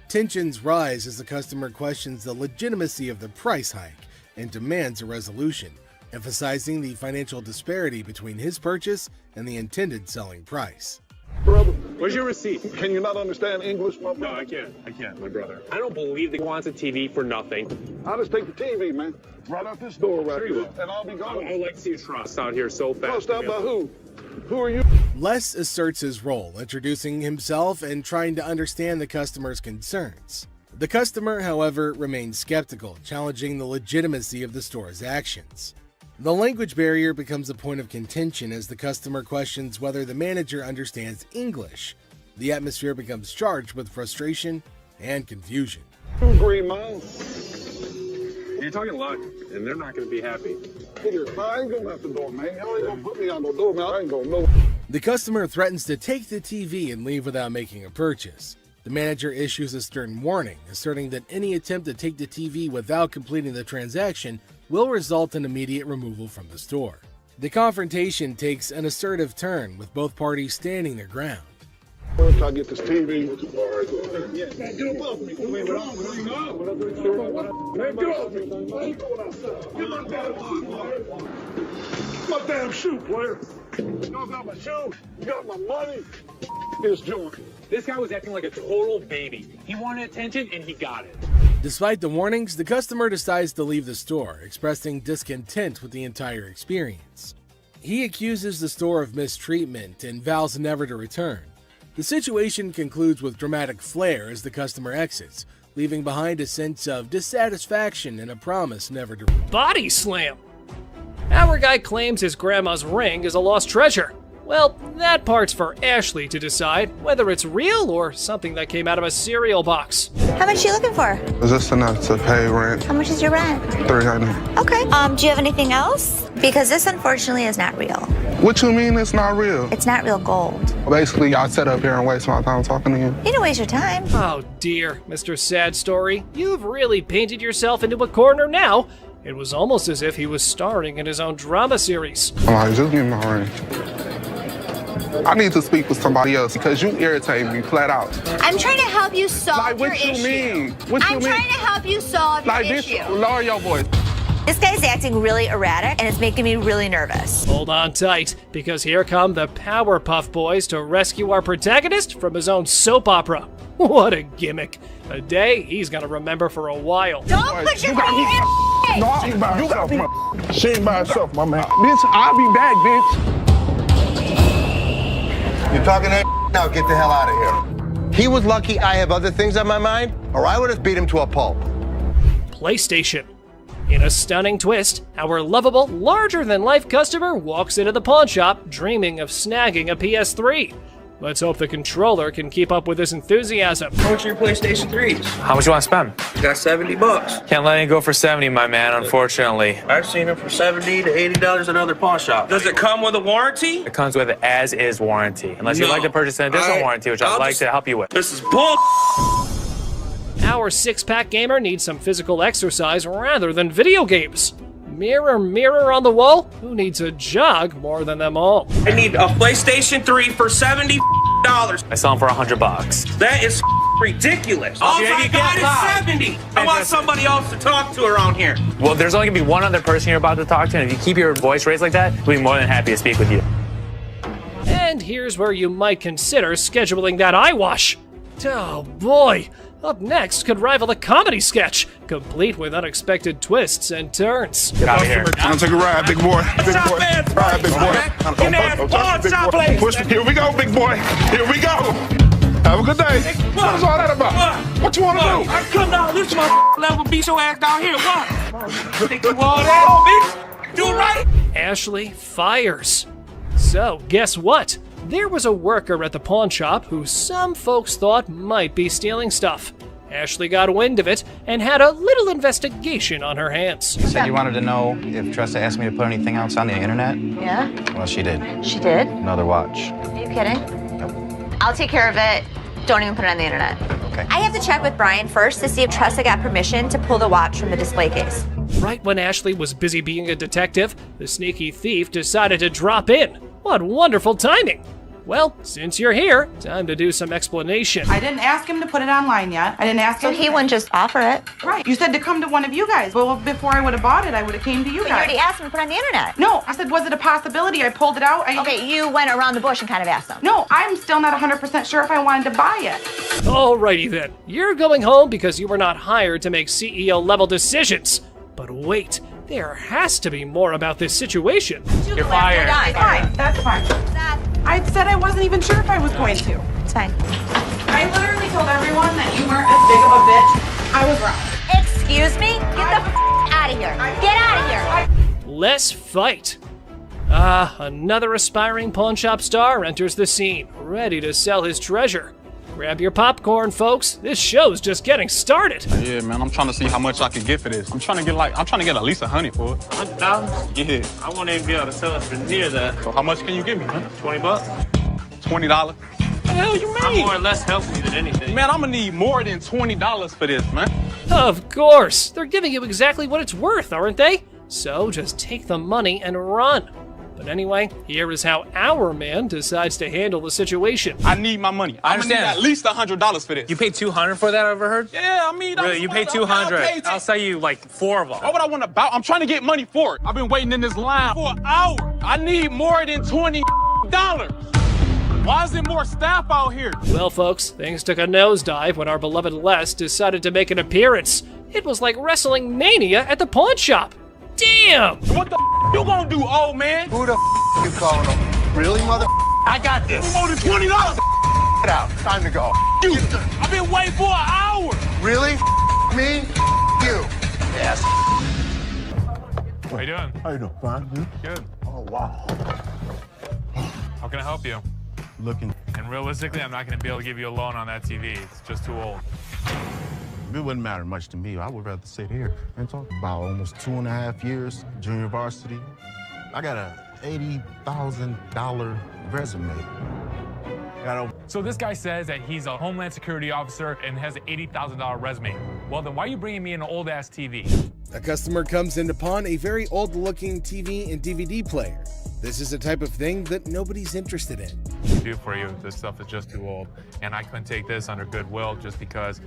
Tensions rise as the customer questions the legitimacy of the price hike and demands a resolution, emphasizing the financial disparity between his purchase and the intended selling price. Brother, where's your receipt? Can you not understand English, my brother? No, I can't, my brother. I don't believe that he wants a TV for nothing. I'll just take the TV, man. Right out this door right here, and I'll be gone. I would like to see you trust out here so fast. Trust out by who? Who are you? Les asserts his role, introducing himself and trying to understand the customer's concerns. The customer, however, remains skeptical, challenging the legitimacy of the store's actions. The language barrier becomes a point of contention as the customer questions whether the manager understands English. The atmosphere becomes charged with frustration and confusion. 2 Green Mile. You're talking luck, and they're not going to be happy. I ain't going out the door, man. Y'all ain't going to put me on the door, man. I ain't going to know. The customer threatens to take the TV and leave without making a purchase. The manager issues a stern warning, asserting that any attempt to take the TV without completing the transaction will result in immediate removal from the store. The confrontation takes an assertive turn, with both parties standing their ground. Once I get this TV, man, get up off me. Man, get off me. My damn shoe, player. You got my shoe. You got my money. It's joint. This guy was acting like a total baby. He wanted attention and he got it. Despite the warnings, the customer decides to leave the store, expressing discontent with the entire experience. He accuses the store of mistreatment and vows never to return. The situation concludes with dramatic flair as the customer exits, leaving behind a sense of dissatisfaction and a promise never to Body slam! Our guy claims his grandma's ring is a lost treasure. Well, that part's for Ashley to decide whether it's real or something that came out of a cereal box. How much are you looking for? Is this enough to pay rent? How much is your rent? $300. Okay. Do you have anything else? Because this unfortunately is not real. What you mean it's not real? It's not real gold. Basically, y'all sit up here and waste my time talking to you. You don't waste your time. Oh dear, Mr. Sad Story. You've really painted yourself into a corner now. It was almost as if he was starring in his own drama series. All right, just give me my ring. I need to speak with somebody else because you irritate me flat out. I'm trying to help you solve Like, what your you issue. mean? What you I'm mean? trying to help you solve Like, your bitch, issue. lower your voice. This guy's acting really erratic, and it's making me really nervous. Hold on tight, because here come the Powerpuff Boys to rescue our protagonist from his own soap opera. What a gimmick. A day he's gonna remember for a while. Don't put your finger in your face! No, she ain't by herself, man. She ain't by herself, my man. Bitch, I'll be back, bitch. You're talking that now, get the hell out of here. He was lucky I have other things on my mind, or I would have beat him to a pulp. PlayStation. In a stunning twist, our lovable, larger-than-life customer walks into the pawn shop dreaming of snagging a PS3. Let's hope the controller can keep up with his enthusiasm. How much are your PlayStation 3s? How much you want to spend? You got $70. Can't let it go for 70, my man, unfortunately. I've seen them for $70 to $80 at other pawn shops. Does it come with a warranty? It comes with an as-is warranty, unless you'd like to purchase an additional warranty, which I'd like to help you with. This is bull. Our six-pack gamer needs some physical exercise rather than video games. Mirror, mirror on the wall, who needs a jog more than them all? I need a PlayStation 3 for $70. I sell them for $100. That is ridiculous. All I got is $70. I want somebody else to talk to around here. Well, there's only gonna be one other person you're about to talk to, and if you keep your voice raised like that, we'll be more than happy to speak with you. And here's where you might consider scheduling that eye wash. Oh boy, up next could rival a comedy sketch, complete with unexpected twists and turns. Get out of here. I'll take a ride, big boy. Big boy. Ride, big boy. Here we go, big boy. Here we go. Have a good day. What is all that about? What you want to do? I come down this level, beat your ass down here. What? Take you all that, bitch. Do it right. Ashley fires. So, guess what? There was a worker at the pawn shop who some folks thought might be stealing stuff. Ashley got wind of it and had a little investigation on her hands. You said you wanted to know if Tressa asked me to put anything else on the internet? Yeah? Well, she did. She did? Another watch. Are you kidding? I'll take care of it. Don't even put it on the internet. Okay. I have to check with Brian first to see if Tressa got permission to pull the watch from the display case. Right when Ashley was busy being a detective, the sneaky thief decided to drop in. What wonderful timing! Well, since you're here, time to do some explanation. I didn't ask him to put it online yet. I didn't ask him. So he wouldn't just offer it. Right. You said to come to one of you guys. Well, before I would have bought it, I would have came to you But guys. you already asked him to put it on the internet. No, I said, was it a possibility? I pulled it out. Okay, you went around the bush and kind of asked him. No, I'm still not 100% sure if I wanted to buy it. Alrighty then, you're going home because you were not hired to make CEO-level decisions. But wait, there has to be more about this situation. You're fired. Fine, that's fine. I said I wasn't even sure if I was going to. It's fine. I literally told everyone that you weren't as big of a bitch. I was wrong. Excuse me? Get the out of here. Get out of here. Let's fight. Another aspiring pawn shop star enters the scene, ready to sell his treasure. Grab your popcorn, folks. This show's just getting started. Yeah, man, I'm trying to see how much I can get for this. I'm trying to get at least $100 for it. $100? Yeah. I won't even be able to sell it for near that. So how much can you give me, man? $20? $20? What the hell you mean? I'm more or less helping you than anything. Man, I'm gonna need more than $20 for this, man. Of course. They're giving you exactly what it's worth, aren't they? So just take the money and run. But anyway, here is how our man decides to handle the situation. I need my money. I I'm gonna need understand. at least $100 for this. You paid $200 for that, I overheard? Yeah, I mean, Really, you paid $200. I'll sell you like 4 of them. Why would I want to buy? I'm trying to get money for it. I've been waiting in this line for an hour. I need more than $20. Why is there more staff out here? Well, folks, things took a nosedive when our beloved Les decided to make an appearance. It was like wrestling mania at the pawn shop. Damn! What the you gonna do, old man? Who the you calling him? Really, mother? I got this. More than $20. Get out. Time to go. You. I've been waiting for an hour. Really? Me? You. Yes. How you doing? How you doing? Fine. Good. Oh, wow. How can I help you? Looking. And realistically, I'm not going to be able to give you a loan on that TV. It's just too old. It wouldn't matter much to me. I would rather sit here and talk about almost 2.5 years, junior varsity. I got a $80,000 resume. So this guy says that he's a Homeland Security officer and has an $80,000 resume. Well, then why are you bringing me an old-ass TV? A customer comes in to pawn a very old-looking TV and DVD player. This is the type of thing that nobody's interested in. Do for you, this stuff is just too old, and I couldn't take this under goodwill just because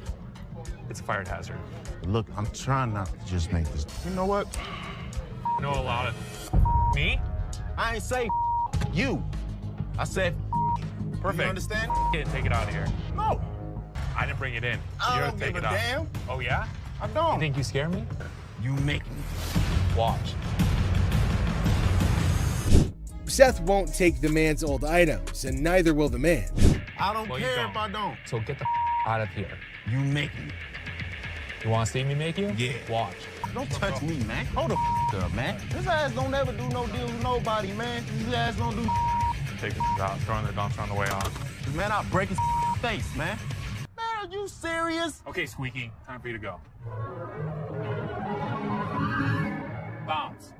it's a fire hazard. Look, I'm trying not to just make this. You know what? No, a lot of me. I ain't say you. I said Perfect. You understand? Take it out of here. No. I didn't bring it in. I You're don't take give it a out. damn. Oh yeah? I don't. You think you scare me? You make me. Watch. Seth won't take the man's old items, and neither will the man. I don't Well, you care don't. if I don't. So get the out of here. You make me. You want to see me make you? Yeah. Watch. Don't touch me, man. Hold the up, man. This ass don't ever do no deals with nobody, man. This ass don't do. Take it out. Throw in the dumpster on the way on. Man, I'll break his face, man. Man, are you serious? Okay, Squeaky. Time for you to go. Bounce.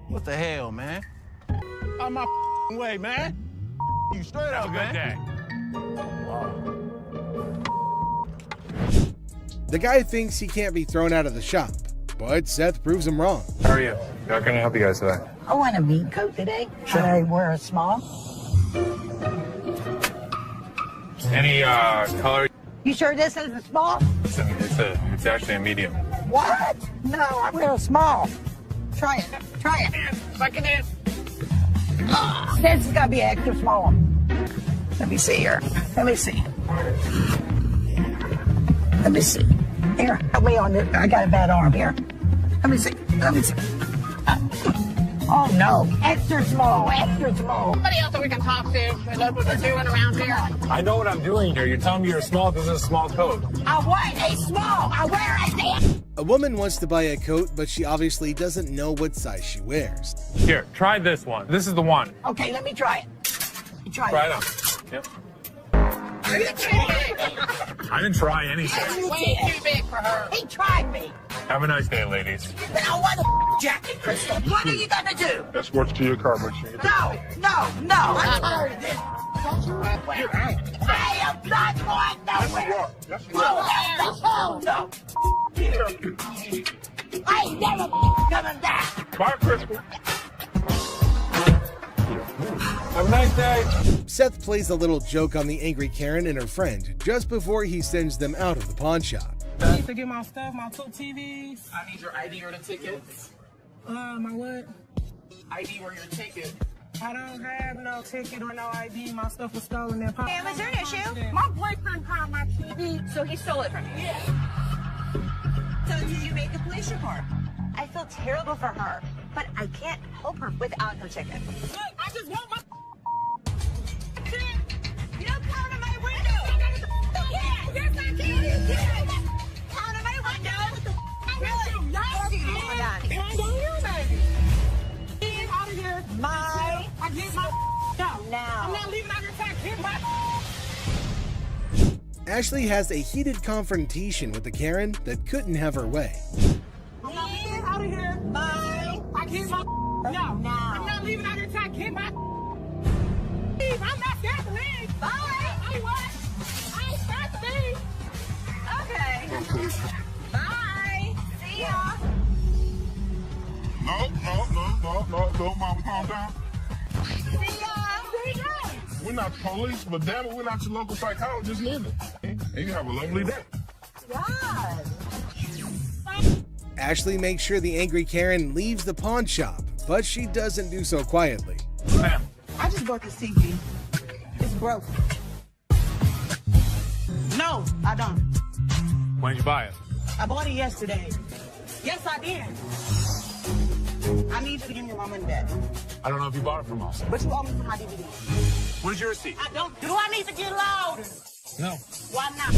What the hell, man? Out my way, man. You straight Have up, a good man. day. The guy thinks he can't be thrown out of the shop, but Seth proves him wrong. How are you? How can I help you guys today? I want a meat coat today. Should I wear a small? Any color? You sure this is a small? It's actually a medium. What? No, I wear a small. Try it. Try it. Suck it in. This has got to be an extra small. Let me see here. Let me see. Let me see. Here, help me on this. I got a bad arm here. Let me see. Let me see. Oh no, extra small, extra small. Somebody else that we can talk to. They know what they're doing around here. I know what I'm doing here. You're telling me you're small because it's a small coat. I want a small. I wear a damn. A woman wants to buy a coat, but she obviously doesn't know what size she wears. Here, try this one. This is the one. Okay, let me try it. Try Try it. it on. Yep. I didn't try anything. Way too big for her. He tried me. Have a nice day, ladies. Now what the jacket, Crystal? What are you gonna do? Escort you to your car, make sure you No. I'm tired of this. Don't you run away. I am not going nowhere. Yes, you are. Oh, no. I ain't never coming back. Bye, Crystal. Have a nice day. Seth plays a little joke on the angry Karen and her friend just before he sends them out of the pawn shop. I need to get my stuff, my 2 TVs. I need your ID or the ticket. My what? ID or your ticket. I don't have no ticket or no ID. My stuff was stolen in Hey, was there an issue? My boyfriend found my TV. So he stole it from you? Yeah. So did you make a police report? I feel terrible for her, but I can't help her without her ticket. Look, I just want my You don't count on my window! Yes, I can. Yes. Count on my window! Really? Hold on. Count on you, baby. Get out of here. I get my Now. I'm not leaving out here. Get my Ashley has a heated confrontation with the Karen that couldn't have her way. I'm not leaving out of here. Bye. I get my no. I'm not leaving out here till I get my I'm not scared to leave. Bye. I ain't scared to leave. Okay. Bye. See ya. No, Mama, calm down. See ya. We're not the police, but damn it, we're not your local psychologist neither. And you have a lovely day. God. Ashley makes sure the angry Karen leaves the pawn shop, but she doesn't do so quietly. Ma'am. I just bought the TV. It's broke. No, I don't. When did you buy it? I bought it yesterday. Yes, I did. I need you to give me my money back. I don't know if you bought it from us. But you owe me for my DVD. Where's your receipt? I don't. Do I need to get louder? No. Why not?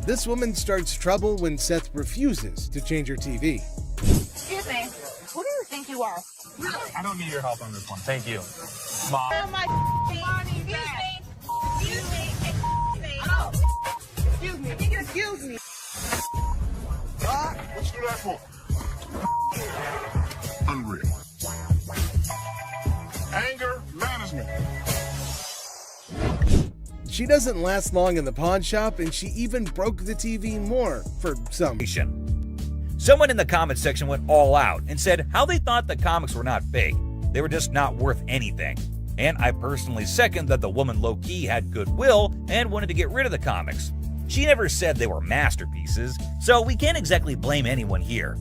This woman starts trouble when Seth refuses to change her TV. Excuse me. Who do you think you are? Really? I don't need your help on this one. Thank you. Mom. Where my money back? Excuse me. Oh. Excuse me. Excuse me. What you do that for? Unreal. Anger management. She doesn't last long in the pawn shop, and she even broke the TV more for some reason. Someone in the comment section went all out and said how they thought the comics were not fake. They were just not worth anything. And I personally second that the woman low-key had goodwill and wanted to get rid of the comics. She never said they were masterpieces, so we can't exactly blame anyone here.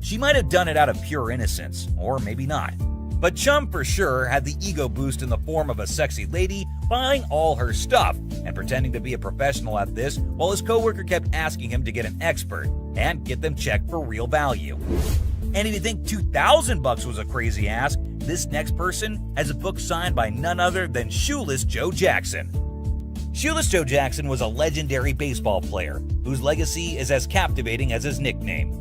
She might have done it out of pure innocence, or maybe not. But Chum for sure had the ego boost in the form of a sexy lady buying all her stuff and pretending to be a professional at this while his coworker kept asking him to get an expert and get them checked for real value. And if you think $2,000 was a crazy ask, this next person has a book signed by none other than Shoeless Joe Jackson. Shoeless Joe Jackson was a legendary baseball player whose legacy is as captivating as his nickname.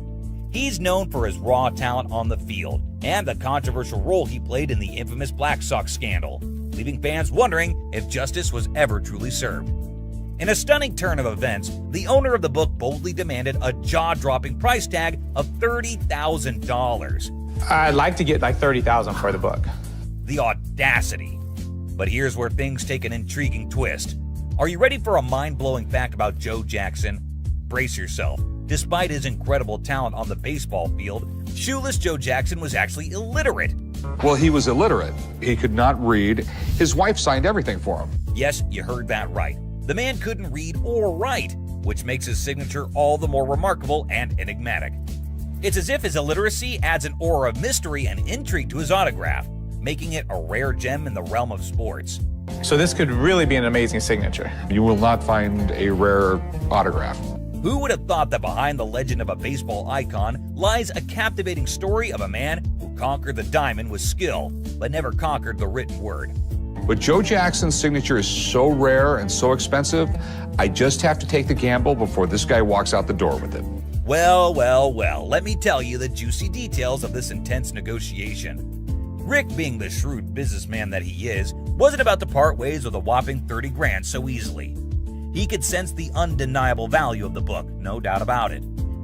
He's known for his raw talent on the field and the controversial role he played in the infamous Black Sox scandal, leaving fans wondering if justice was ever truly served. In a stunning turn of events, the owner of the book boldly demanded a jaw-dropping price tag of $30,000. I'd like to get like $30,000 for the book. The audacity. But here's where things take an intriguing twist. Are you ready for a mind-blowing fact about Joe Jackson? Brace yourself. Despite his incredible talent on the baseball field, Shoeless Joe Jackson was actually illiterate. Well, he was illiterate. He could not read. His wife signed everything for him. Yes, you heard that right. The man couldn't read or write, which makes his signature all the more remarkable and enigmatic. It's as if his illiteracy adds an aura of mystery and intrigue to his autograph, making it a rare gem in the realm of sports. So this could really be an amazing signature. You will not find a rare autograph. Who would have thought that behind the legend of a baseball icon lies a captivating story of a man who conquered the diamond with skill, but never conquered the written word? But Joe Jackson's signature is so rare and so expensive, I just have to take the gamble before this guy walks out the door with it. Well, let me tell you the juicy details of this intense negotiation. Rick, being the shrewd businessman that he is, wasn't about to part ways with a whopping $30,000 so easily. He could sense the undeniable value of the book, no doubt about it.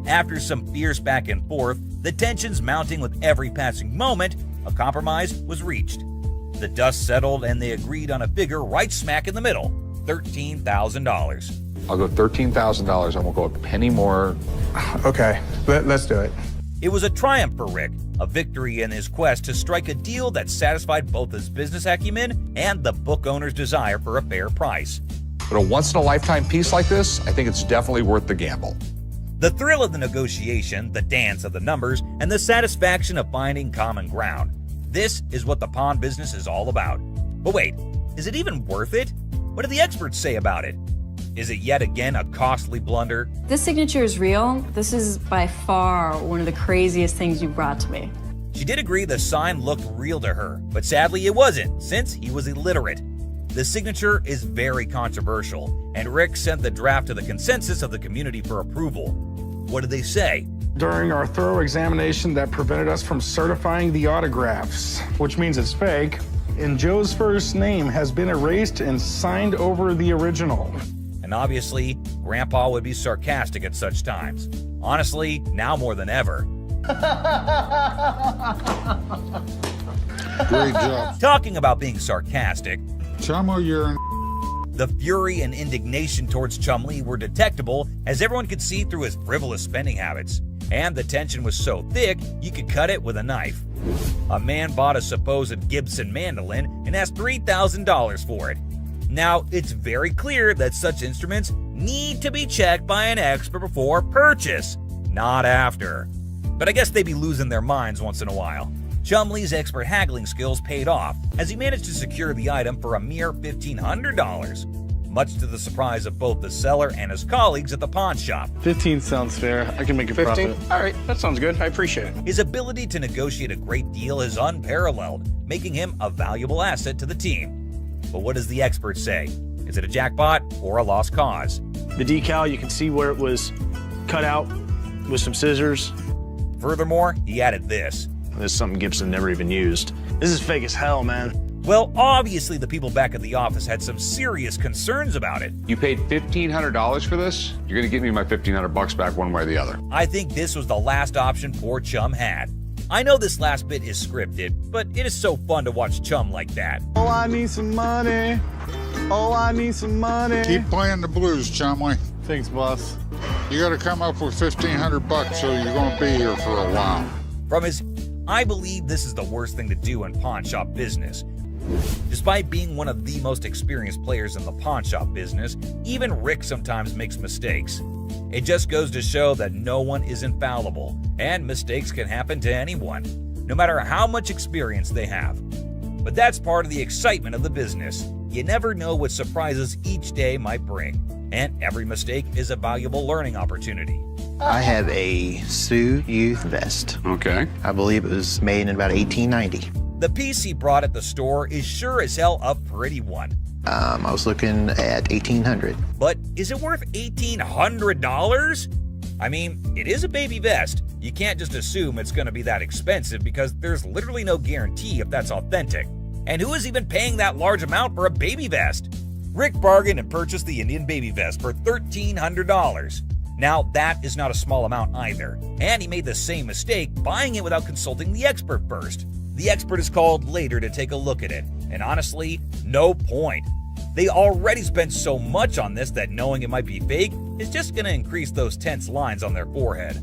After some fierce back and forth, the tensions mounting with every passing moment, a compromise was reached. The dust settled and they agreed on a figure right smack in the middle, $13,000. I'll go $13,000. I won't go a penny more. Okay, let's do it. It was a triumph for Rick, a victory in his quest to strike a deal that satisfied both his business acumen and the book owner's desire for a fair price. But a once-in-a-lifetime piece like this, I think it's definitely worth the gamble. The thrill of the negotiation, the dance of the numbers, and the satisfaction of finding common ground. This is what the pawn business is all about. But wait, is it even worth it? What do the experts say about it? Is it yet again a costly blunder? This signature is real. This is by far one of the craziest things you brought to me. She did agree the sign looked real to her, but sadly it wasn't, since he was illiterate. The signature is very controversial, and Rick sent the draft to the consensus of the community for approval. What did they say? During our thorough examination that prevented us from certifying the autographs, which means it's fake, and Joe's first name has been erased and signed over the original. And obviously, Grandpa would be sarcastic at such times. Honestly, now more than ever. Great job. Talking about being sarcastic, Chum, you're the fury and indignation towards Chumlee were detectable as everyone could see through his frivolous spending habits. And the tension was so thick, you could cut it with a knife. A man bought a supposed Gibson mandolin and asked $3,000 for it. Now, it's very clear that such instruments need to be checked by an expert before purchase, not after. But I guess they'd be losing their minds once in a while. Chumlee's expert haggling skills paid off as he managed to secure the item for a mere $1,500, much to the surprise of both the seller and his colleagues at the pawn shop. 15 sounds fair. I can make a 15? profit. All right, that sounds good. I appreciate it. His ability to negotiate a great deal is unparalleled, making him a valuable asset to the team. But what does the expert say? Is it a jackpot or a lost cause? The decal, you can see where it was cut out with some scissors. Furthermore, he added this. This is something Gibson never even used. This is fake as hell, man. Well, obviously the people back at the office had some serious concerns about it. You paid $1,500 for this? You're gonna give me my $1,500 back one way or the other. I think this was the last option poor Chum had. I know this last bit is scripted, but it is so fun to watch Chum like that. Oh, I need some money. Oh, I need some money. Keep playing the blues, Chumlee. Thanks, boss. You got to come up with $1,500, so you're going to be here for a while. From his, I believe this is the worst thing to do in pawn shop business. Despite being one of the most experienced players in the pawn shop business, even Rick sometimes makes mistakes. It just goes to show that no one is infallible, and mistakes can happen to anyone, no matter how much experience they have. But that's part of the excitement of the business. You never know what surprises each day might bring, and every mistake is a valuable learning opportunity. I have a Sioux Youth vest. Okay. I believe it was made in about 1890. The piece he brought at the store is sure as hell a pretty one. I was looking at $1,800. But is it worth $1,800? I mean, it is a baby vest. You can't just assume it's going to be that expensive because there's literally no guarantee if that's authentic. And who is even paying that large amount for a baby vest? Rick bargained and purchased the Indian baby vest for $1,300. Now, that is not a small amount either, and he made the same mistake buying it without consulting the expert first. The expert is called later to take a look at it, and honestly, no point. They already spent so much on this that knowing it might be fake is just going to increase those tense lines on their forehead.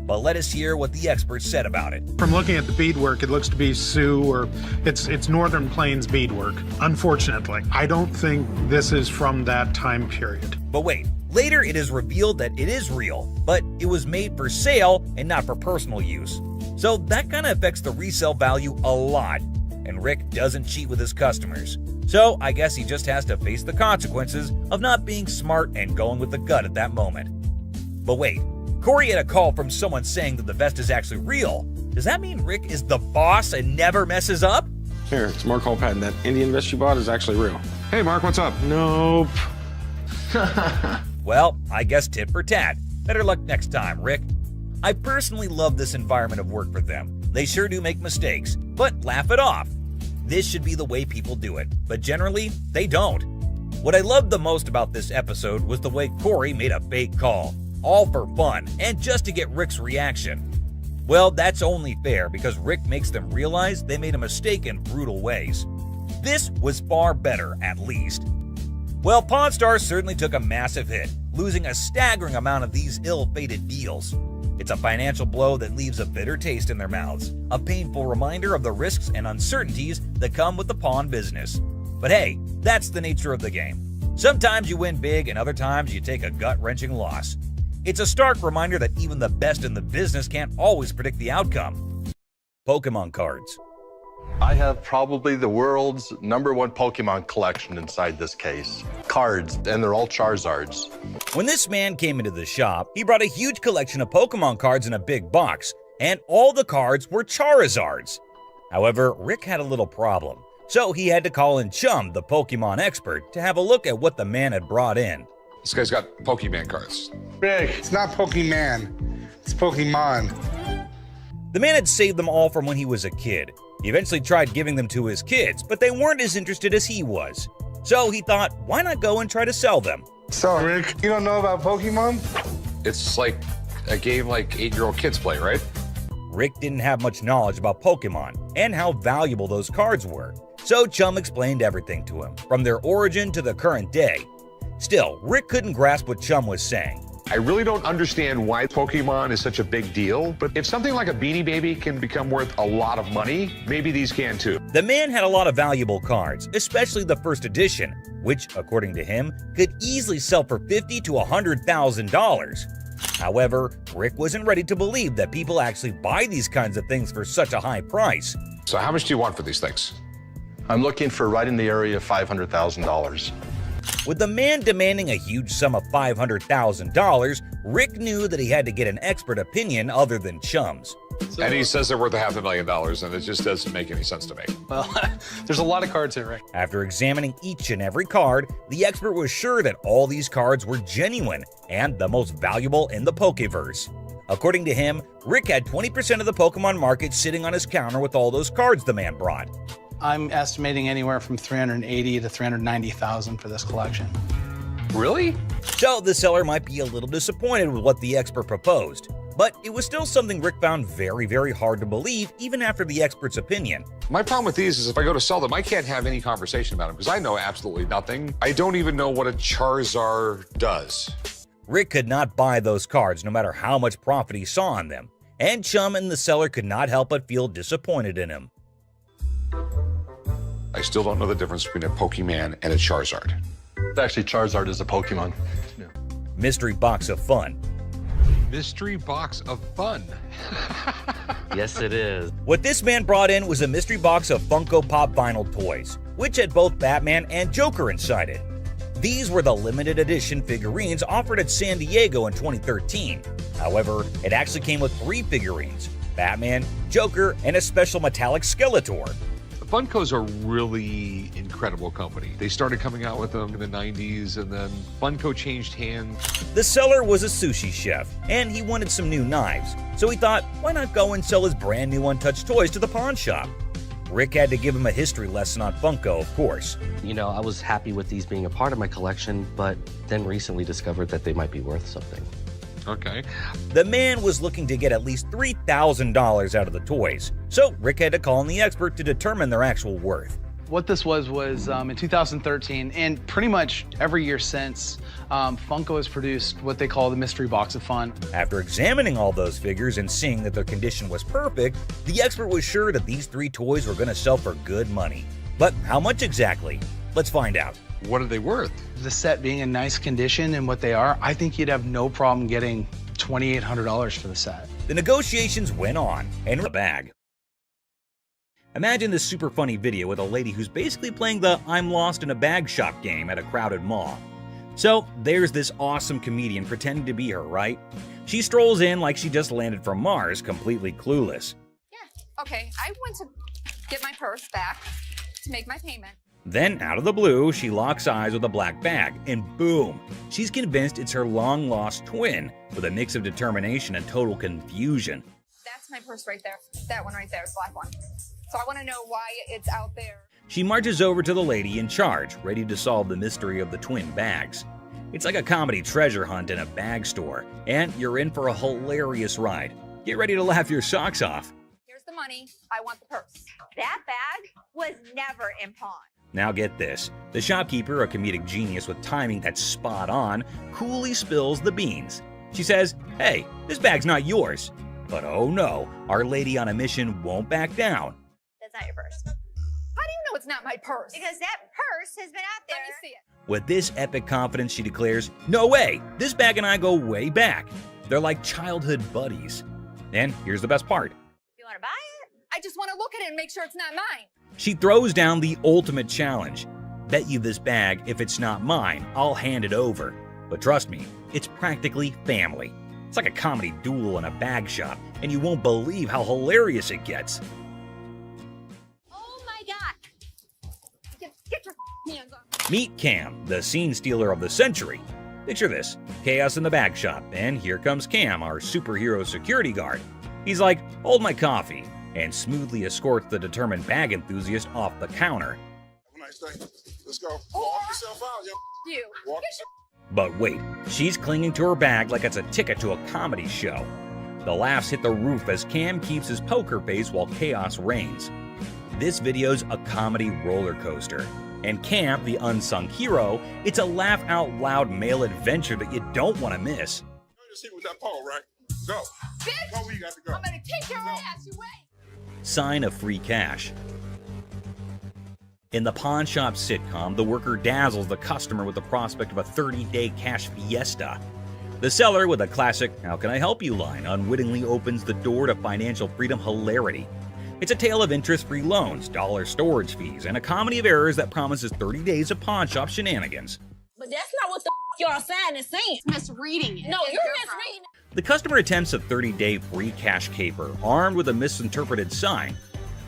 But let us hear what the expert said about it. From looking at the beadwork, it looks to be Sioux or it's Northern Plains beadwork. Unfortunately, I don't think this is from that time period. But wait, later it is revealed that it is real, but it was made for sale and not for personal use. So that kind of affects the resale value a lot, and Rick doesn't cheat with his customers. So I guess he just has to face the consequences of not being smart and going with the gut at that moment. But wait, Corey had a call from someone saying that the vest is actually real. Does that mean Rick is the boss and never messes up? Here, it's Mark Holpatton. That Indian vest you bought is actually real. Hey, Mark, what's up? Nope. Well, I guess tit for tat. Better luck next time, Rick. I personally love this environment of work for them. They sure do make mistakes, but laugh it off. This should be the way people do it, but generally, they don't. What I loved the most about this episode was the way Corey made a fake call, all for fun and just to get Rick's reaction. Well, that's only fair because Rick makes them realize they made a mistake in brutal ways. This was far better, at least. Well, Pawn Stars certainly took a massive hit, losing a staggering amount of these ill-fated deals. It's a financial blow that leaves a bitter taste in their mouths, a painful reminder of the risks and uncertainties that come with the pawn business. But hey, that's the nature of the game. Sometimes you win big and other times you take a gut-wrenching loss. It's a stark reminder that even the best in the business can't always predict the outcome. Pokemon cards. I have probably the world's #1 Pokemon collection inside this case. Cards, and they're all Charizards. When this man came into the shop, he brought a huge collection of Pokemon cards in a big box, and all the cards were Charizards. However, Rick had a little problem, so he had to call in Chum, the Pokemon expert, to have a look at what the man had brought in. This guy's got Pokemon cards. Rick, it's not Pokemon. It's Pokemon. The man had saved them all from when he was a kid. He eventually tried giving them to his kids, but they weren't as interested as he was. So he thought, why not go and try to sell them? So, Rick, you don't know about Pokemon? It's like a game like 8-year-old kids play, right? Rick didn't have much knowledge about Pokemon and how valuable those cards were. So Chum explained everything to him, from their origin to the current day. Still, Rick couldn't grasp what Chum was saying. I really don't understand why Pokemon is such a big deal, but if something like a Beanie Baby can become worth a lot of money, maybe these can too. The man had a lot of valuable cards, especially the first edition, which, according to him, could easily sell for $50,000 to $100,000. However, Rick wasn't ready to believe that people actually buy these kinds of things for such a high price. So how much do you want for these things? I'm looking for right in the area of $500,000. With the man demanding a huge sum of $500,000, Rick knew that he had to get an expert opinion other than Chum's. And he says they're worth $500,000, and it just doesn't make any sense to me. Well, there's a lot of cards here, Rick. After examining each and every card, the expert was sure that all these cards were genuine and the most valuable in the Pokeverse. According to him, Rick had 20% of the Pokemon market sitting on his counter with all those cards the man brought. I'm estimating anywhere from $380,000 to $390,000 for this collection. Really? So the seller might be a little disappointed with what the expert proposed, but it was still something Rick found very, very hard to believe even after the expert's opinion. My problem with these is if I go to sell them, I can't have any conversation about them because I know absolutely nothing. I don't even know what a Charizard does. Rick could not buy those cards no matter how much profit he saw on them, and Chum and the seller could not help but feel disappointed in him. I still don't know the difference between a Pokemon and a Charizard. Actually, Charizard is a Pokemon. Yeah. Mystery box of fun. Mystery box of fun. Yes, it is. What this man brought in was a mystery box of Funko Pop vinyl toys, which had both Batman and Joker inside it. These were the limited edition figurines offered at San Diego in 2013. However, it actually came with 3 figurines: Batman, Joker, and a special metallic Skeletor. Funko's a really incredible company. They started coming out with them in the 90s, and then Funko changed hands. The seller was a sushi chef, and he wanted some new knives, so he thought, why not go and sell his brand new untouched toys to the pawn shop? Rick had to give him a history lesson on Funko, of course. You know, I was happy with these being a part of my collection, but then recently discovered that they might be worth something. Okay. The man was looking to get at least $3,000 out of the toys, so Rick had to call in the expert to determine their actual worth. What this was in 2013, and pretty much every year since, Funko has produced what they call the Mystery Box of Fun. After examining all those figures and seeing that their condition was perfect, the expert was sure that these 3 toys were going to sell for good money. But how much exactly? Let's find out. What are they worth? The set being in nice condition and what they are, I think you'd have no problem getting $2,800 for the set. The negotiations went on, and a bag. Imagine this super funny video with a lady who's basically playing the I'm lost in a bag shop game at a crowded mall. So there's this awesome comedian pretending to be her, right? She strolls in like she just landed from Mars, completely clueless. Yeah, okay, I went to get my purse back to make my payment. Then, out of the blue, she locks eyes with a black bag, and boom! She's convinced it's her long-lost twin, with a mix of determination and total confusion. That's my purse right there. That one right there, the black one. So I want to know why it's out there. She marches over to the lady in charge, ready to solve the mystery of the twin bags. It's like a comedy treasure hunt in a bag store, and you're in for a hilarious ride. Get ready to laugh your socks off. Here's the money. I want the purse. That bag was never in pawn. Now get this, the shopkeeper, a comedic genius with timing that's spot on, coolly spills the beans. She says, hey, this bag's not yours. But oh no, our lady on a mission won't back down. That's not your purse. How do you know it's not my purse? Because that purse has been out there. Let me see it. With this epic confidence, she declares, no way, this bag and I go way back. They're like childhood buddies. And here's the best part. You want to buy it? I just want to look at it and make sure it's not mine. She throws down the ultimate challenge. Bet you this bag, if it's not mine, I'll hand it over. But trust me, it's practically family. It's like a comedy duel in a bag shop, and you won't believe how hilarious it gets. Oh my God. Get your hands on. Meet Cam, the scene stealer of the century. Picture this, chaos in the bag shop, and here comes Cam, our superhero security guard. He's like, hold my coffee, and smoothly escorts the determined bag enthusiast off the counter. Have a nice day. Let's go. Walk yourself out, yo. You. Walk. But wait, she's clinging to her bag like it's a ticket to a comedy show. The laughs hit the roof as Cam keeps his poker face while chaos reigns. This video's a comedy roller coaster. And Cam, the unsung hero, it's a laugh-out-loud male adventure that you don't want to miss. Go to see with that pole, right? Go. Bitch! Go where you got to go. I'm gonna kick your ass. You wait. Sign of free cash. In the pawn shop sitcom, the worker dazzles the customer with the prospect of a 30-day cash fiesta. The seller, with a classic "How can I help you" line, unwittingly opens the door to financial freedom hilarity. It's a tale of interest-free loans, dollar storage fees, and a comedy of errors that promises 30 days of pawn shop shenanigans. But that's not what the y'all sign is saying. Misreading it. No, you're misreading it. The customer attempts a 30-day free cash caper, armed with a misinterpreted sign.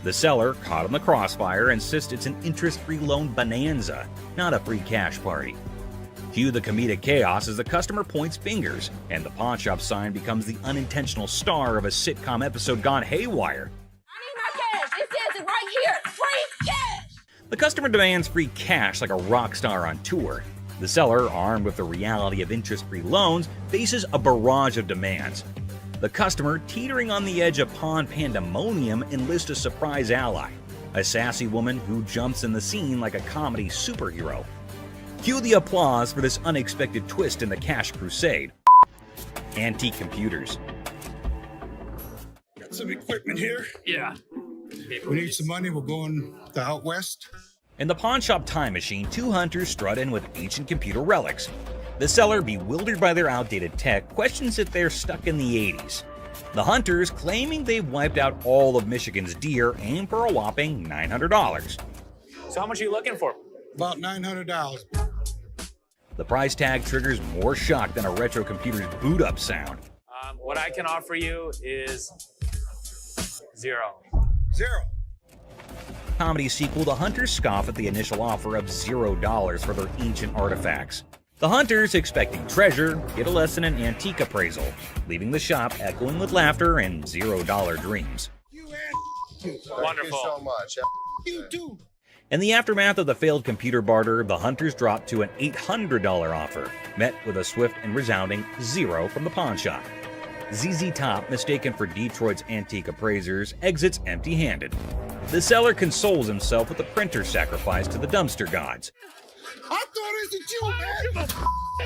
The seller, caught in the crossfire, insists it's an interest-free loan bonanza, not a free cash party. Cue the comedic chaos as the customer points fingers, and the pawn shop sign becomes the unintentional star of a sitcom episode gone haywire. I need my cash. It says it right here. Free cash. The customer demands free cash like a rock star on tour. The seller, armed with the reality of interest-free loans, faces a barrage of demands. The customer, teetering on the edge of pawn pandemonium, enlists a surprise ally, a sassy woman who jumps in the scene like a comedy superhero. Cue the applause for this unexpected twist in the cash crusade. Antique computers. Got some equipment here. Yeah. We need some money. We're going to out west. In the pawn shop time machine, two hunters strut in with ancient computer relics. The seller, bewildered by their outdated tech, questions if they're stuck in the 80s. The hunters, claiming they've wiped out all of Michigan's deer, aim for a whopping $900. So how much are you looking for? About $900. The price tag triggers more shock than a retro computer's boot-up sound. What I can offer you is $0. Comedy sequel, the hunters scoff at the initial offer of $0 for their ancient artifacts. The hunters, expecting treasure, get a less than an antique appraisal, leaving the shop echoing with laughter and $0 dreams. Wonderful. Thank you so much. You too. In the aftermath of the failed computer barter, the hunters dropped to an $800 offer, met with a swift and resounding $0 from the pawn shop. ZZ Top, mistaken for Detroit's antique appraisers, exits empty-handed. The seller consoles himself with a printer sacrifice to the dumpster gods. I thought it was you, man.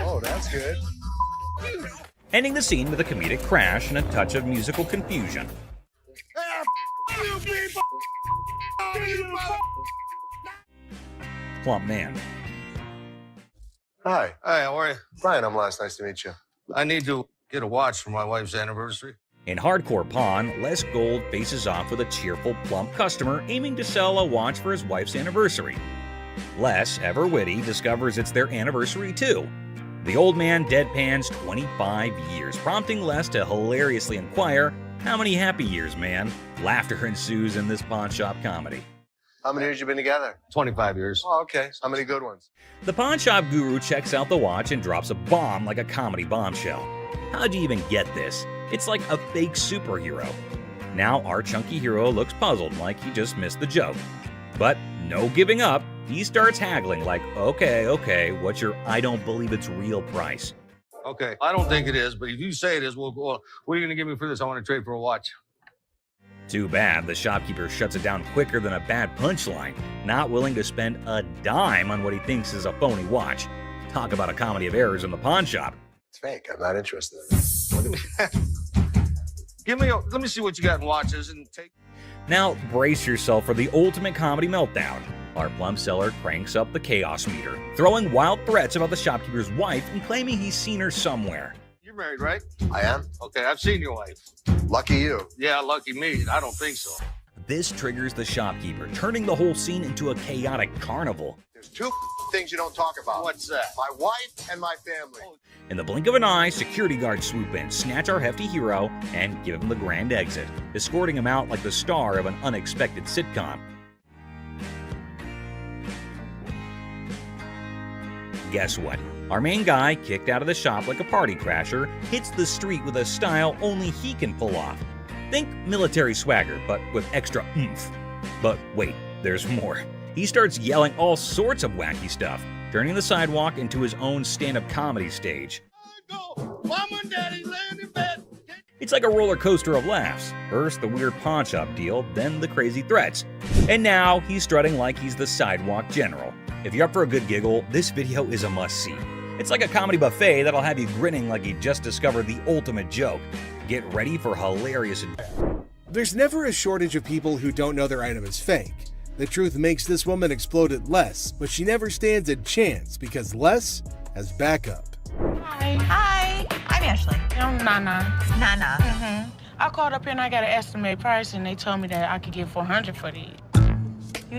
Oh, that's good. Ending the scene with a comedic crash and a touch of musical confusion. You people. Plump man. Hi. Hi, how are you? Brian, I'm Les. Nice to meet you. I need to get a watch for my wife's anniversary. In hardcore pawn, Les Gold faces off with a cheerful, plump customer aiming to sell a watch for his wife's anniversary. Les, ever witty, discovers it's their anniversary too. The old man deadpans 25 years, prompting Les to hilariously inquire, "How many happy years, man?" Laughter ensues in this pawn shop comedy. How many years you been together? 25 years. Oh, okay. How many good ones? The pawn shop guru checks out the watch and drops a bomb like a comedy bombshell. How'd you even get this? It's like a fake superhero. Now our chunky hero looks puzzled, like he just missed the joke. But no giving up, he starts haggling like, okay, what's your I don't believe it's real price? Okay, I don't think it is, but if you say it is, well, what are you going to give me for this? I want to trade for a watch. Too bad, the shopkeeper shuts it down quicker than a bad punchline, not willing to spend a dime on what he thinks is a phony watch. Talk about a comedy of errors in the pawn shop. It's fake. I'm not interested. Let me see what you got in watches and take. Now brace yourself for the ultimate comedy meltdown. Our plum seller cranks up the chaos meter, throwing wild threats about the shopkeeper's wife and claiming he's seen her somewhere. You're married, right? I am. Okay, I've seen your wife. Lucky you. Yeah, lucky me. I don't think so. This triggers the shopkeeper, turning the whole scene into a chaotic carnival. There's two things you don't talk about. What's that? My wife and my family. In the blink of an eye, security guards swoop in, snatch our hefty hero, and give him the grand exit, escorting him out like the star of an unexpected sitcom. Guess what? Our main guy, kicked out of the shop like a party crasher, hits the street with a style only he can pull off. Think military swagger, but with extra oomph. But wait, there's more. He starts yelling all sorts of wacky stuff, turning the sidewalk into his own stand-up comedy stage. Mama and Daddy laying in bed. It's like a roller coaster of laughs. First the weird pawn shop deal, then the crazy threats. And now he's strutting like he's the sidewalk general. If you're up for a good giggle, this video is a must-see. It's like a comedy buffet that'll have you grinning like you just discovered the ultimate joke. Get ready for hilarious. There's never a shortage of people who don't know their item is fake. The truth makes this woman explode at Les, but she never stands a chance because Les has backup. Hi, I'm Ashley. I'm Nana. Nana. I called up here and I got an estimated price, and they told me that I could get $400 for these.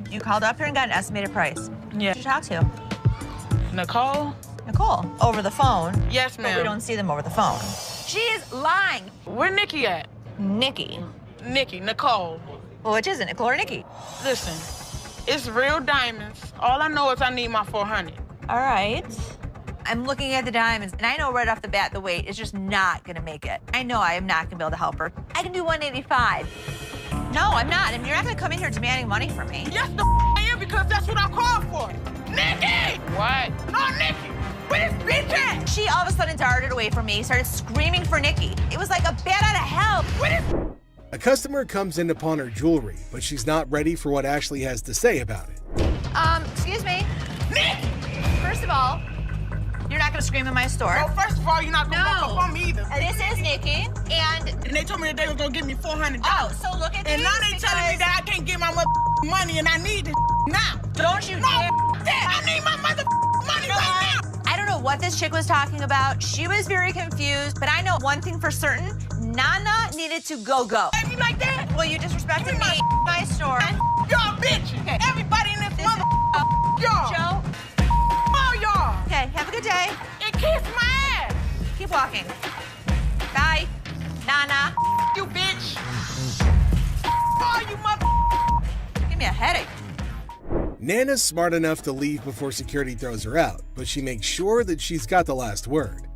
You called up here and got an estimated price. Yeah. Who did you talk to? Nicole? Nicole. Over the phone? Yes, But ma'am. we don't see them over the phone. She is lying. Where Nikki at? Nikki. Nicole. Well, which is it, Nicole or Nikki? Listen, it's real diamonds. All I know is I need my $400. All right. I'm looking at the diamonds, and I know right off the bat the weight is just not gonna make it. I know I am not gonna be able to help her. I can do 185. No, I'm not, and you're not gonna come in here demanding money from me. Yes, I am, because that's what I called for. Nikki! What? No, Nikki! Where this bitch at? She all of a sudden darted away from me, started screaming for Nikki. It was like a bat out of hell. Where this... A customer comes in to pawn her jewelry, but she's not ready for what Ashley has to say about it. Excuse me. Nikki! First First of all, you're not gonna scream in my store. No, first of all, you're not gonna walk up on me either. This is Nikki, and they told me that they was gonna give me $400. Oh, so look at and these now they telling me that I can't get my money, and I need this now. Don't you dare! I need my money right now. I don't know what this chick was talking about. She was very confused, but I know one thing for certain: Nana needed to go. Let me like that? Well, you disrespected me, my store. Y'all bitches. Okay. Everybody in this mother y'all. Joe. All y'all. Okay, have a good day. And kiss my ass. Keep walking. Bye, Nana. You bitch. All you mother. Give me a headache. Nana's smart enough to leave before security throws her out, but she makes sure that she's got the last word.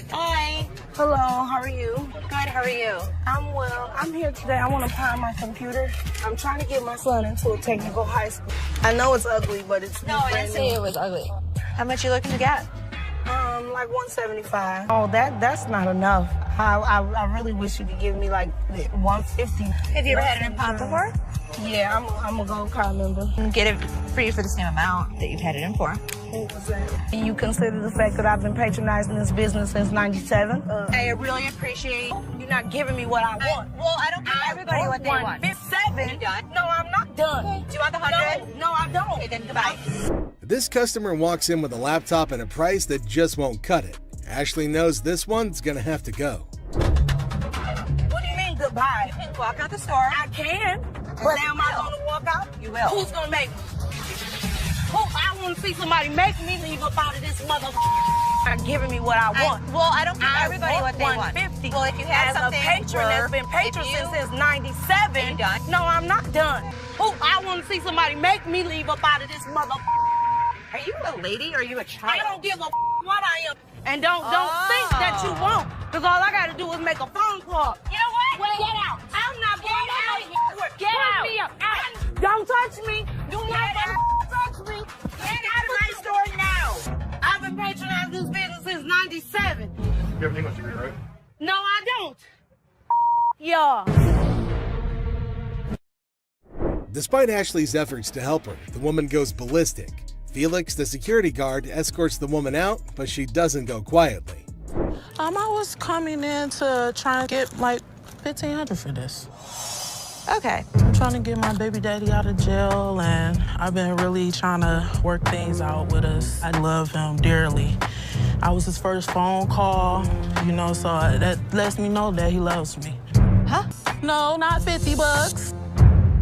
Hi. Hello, how are you? Good, how are you? I'm well. I'm here today. I want to power my computer. I'm trying to get my son into a technical high school. I know it's ugly, but it's No, I didn't say it was ugly. How much you looking to get? Like 175. Oh, that's not enough. I really wish you could give me like 150. Have you ever had an impound before? Yeah, I'm a gold card member. Get it for you for the same amount that you've had it in for. What was that? You consider the fact that I've been patronizing this business since '97? I really appreciate. You're not giving me what I want. Well, I don't give everybody what they want. 7. You done? No, I'm not done. Okay. Do you want the 100? No, I don't. Okay, then goodbye. This customer walks in with a laptop and a price that just won't cut it. Ashley knows this one's gonna have to go. What do you mean goodbye? You can walk out the store. I can. But am I gonna walk out? You will. Who's gonna make me? I want to see somebody make me leave up out of this not giving me what I want. I don't give everybody what they want. 150. Well, if you had As something a patron that's been patron since '97. Are you done? No, I'm not done. I want to see somebody make me leave up out of this Are you a lady or are you a child? I don't give a what I am. And don't think that you won't. Because all I gotta do is make a phone call. You know what? Get out. I'm not going out of here. Get out. Me up. Don't touch me. Do not touch me. Get out of my store now. I've been patronizing this business since '97. You have an English degree, right? No, I don't. Yeah. Despite Ashley's efforts to help her, the woman goes ballistic. Felix, the security guard, escorts the woman out, but she doesn't go quietly. I was coming in to try and get like $1,500 for this. Okay. I'm trying to get my baby daddy out of jail, and I've been really trying to work things out with us. I love him dearly. I was his first phone call, so that lets me know that he loves me. Huh? No, not $50.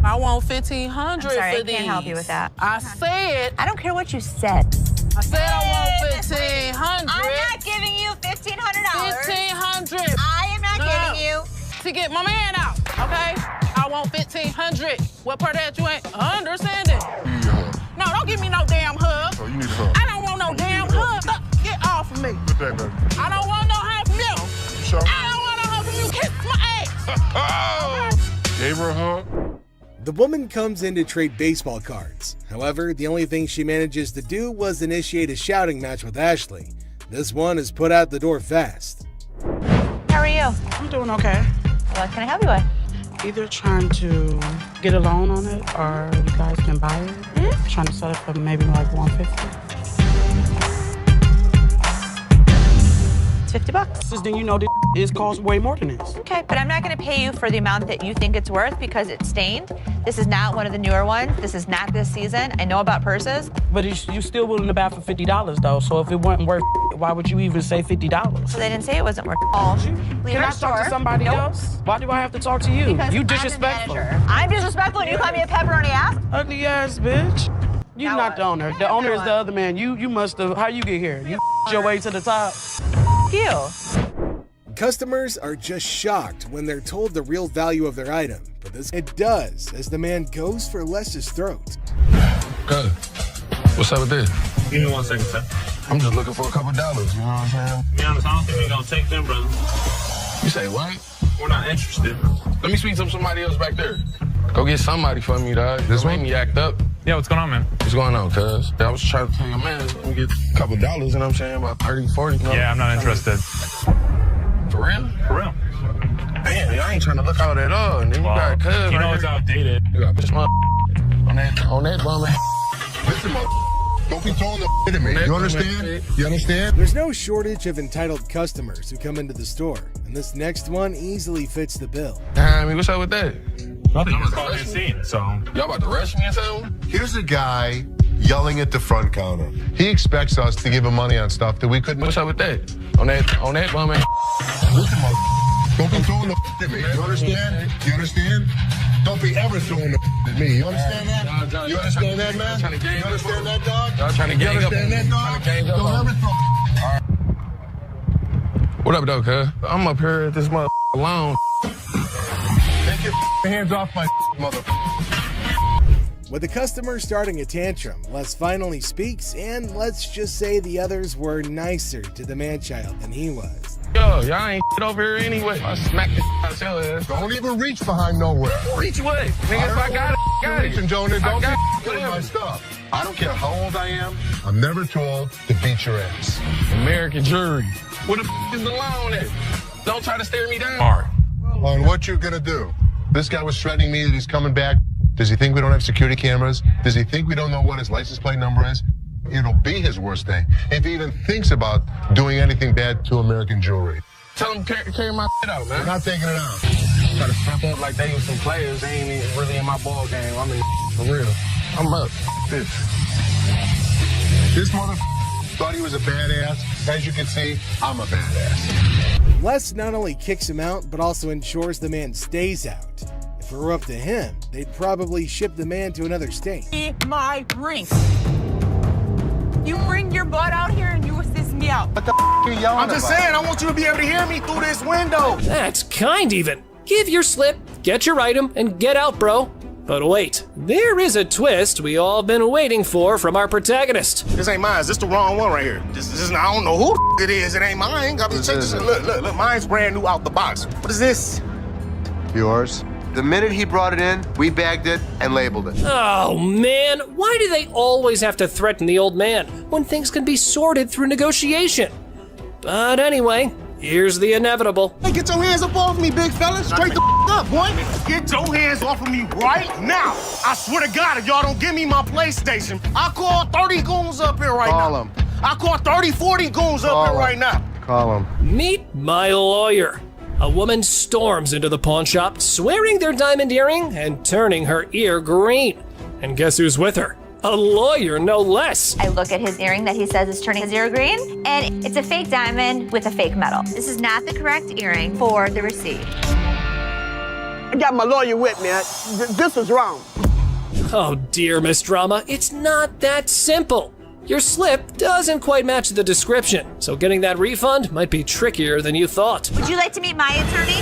I want $1,500 for these. I can't help you with that. I said. I don't care what you said. I said I want $1,500. I'm not giving you $1,500. $1,500. I am not giving you. To get my man out, okay? I want $1,500. What part of that you ain't understanding? You need a hug. No, don't give me no damn hug. Oh, you need a hug. I don't want no damn hug. Get off of me. Good day, baby. I don't want no hug from you. You sure? I don't want no hug from you. Kiss my ass. Gave her a hug. The woman comes in to trade baseball cards. However, the only thing she manages to do was initiate a shouting match with Ashley. This one is put out the door fast. How are you? I'm doing okay. What can I help you with? Either trying to get a loan on it or you guys can buy it. Mm-hmm. Trying to sell it for maybe like $150. It's $50. Then you know this costs way more than this. Okay, but I'm not going to pay you for the amount that you think it's worth because it's stained. This is not one of the newer ones. This is not this season. I know about purses. But you still willing to buy for $50 though. So if it wasn't worth, why would you even say $50? So they didn't say it wasn't worth. Leave Can our I store. talk to somebody else? Why do I have to talk to you? Because You I'm the disrespectful. manager. I'm disrespectful and you call me a pepperoni ass? Ugly ass bitch. You're not the owner. The owner is the other man. You must have. How you get here? You your way to the top. You. Customers are just shocked when they're told the real value of their item, but it does as the man goes for Les's throat. Good. What's up with this? Give me 1 second, sir. I'm just looking for a couple dollars, you know what I'm saying? To be honest, I don't think we're gonna take them, brother. You say what? We're not interested. Let me speak to somebody else back there. Go get somebody for me, dog. This made me act up. Yeah, what's going on, man? What's going on, cuz? I was trying to tell your man, let me get a couple dollars, you know what I'm saying? About 30, 40. You know? Yeah, I'm not interested. For real? For real. Damn, I ain't trying to look out at all. And then you got cuz. You know it's outdated. You got this on that bum. Listen, Don't be throwing the at me. You understand? You understand? There's no shortage of entitled customers who come into the store, and this next one easily fits the bill. I mean, what's up with that? Nothing. I'm gonna the scene, so. Y'all about to rush me or something? Here's a guy yelling at the front counter. He expects us to give him money on stuff that we couldn't. What's up with that? On that bum ass. Listen, don't be throwing the at me. You understand? You understand? Don't be ever throwing the at me. You understand that? You understand that, man? You understand that, dog? Y'all trying to gang up. You understand that, dog? Don't ever throw. What up, though, cuz? I'm up here at this mother alone. Take your hands off my mother. With the customer starting a tantrum, Les finally speaks, and let's just say the others were nicer to the man-child than he was. Yo, y'all ain't over here anyway. I smack this out your ass. Don't even reach behind nowhere. Reach what? Nigga, if I got it, got it. Reaching, Jonah. Don't get my stuff. I don't care how old I am. I'm never too old to beat your ass. American jury. What the is the law on it? Don't try to stare me down. All right. On what you gonna do? This guy was threatening me that he's coming back. Does he think we don't have security cameras? Does he think we don't know what his license plate number is? It'll be his worst day if he even thinks about doing anything bad to American jewelry. Tell him carry my shit out, man. I'm not taking it out. Try to step up like they was some players. They ain't even really in my ball game. I'm in for real. I'm up. This mother thought he was a badass. As you can see, I'm a badass. Les not only kicks him out, but also ensures the man stays out. If it were up to him, they'd probably ship the man to another state. My ring. You bring your butt out here and you assist me out. What the are you yelling I'm just saying, I want you to be able to hear me through this window. That's kind even. Give your slip, get your item, and get out, bro. But wait, there is a twist we all been waiting for from our protagonist. This ain't mine. This the wrong one right here. This is, I don't know who it is. It ain't mine. Got me check this. Look, mine's brand new out the box. What is this? Yours. The minute he brought it in, we bagged it and labeled it. Oh man, why do they always have to threaten the old man when things can be sorted through negotiation? But anyway, here's the inevitable. Hey, get your hands up off me, big fella. Straight the up, boy. Get your hands off of me right now. I swear to God, if y'all don't give me my PlayStation, I'll call 30 goons up here right now. Call him. I'll call 30, 40 goons up here right now. Call him. Meet my lawyer. A woman storms into the pawn shop, swearing their diamond earring and turning her ear green. And guess who's with her? A lawyer, no less. I look at his earring that he says is turning his ear green, and it's a fake diamond with a fake metal. This is not the correct earring for the receipt. I got my lawyer with me. This is wrong. Oh dear, Miss Drama, it's not that simple. Your slip doesn't quite match the description, so getting that refund might be trickier than you thought. Would you like to meet my attorney?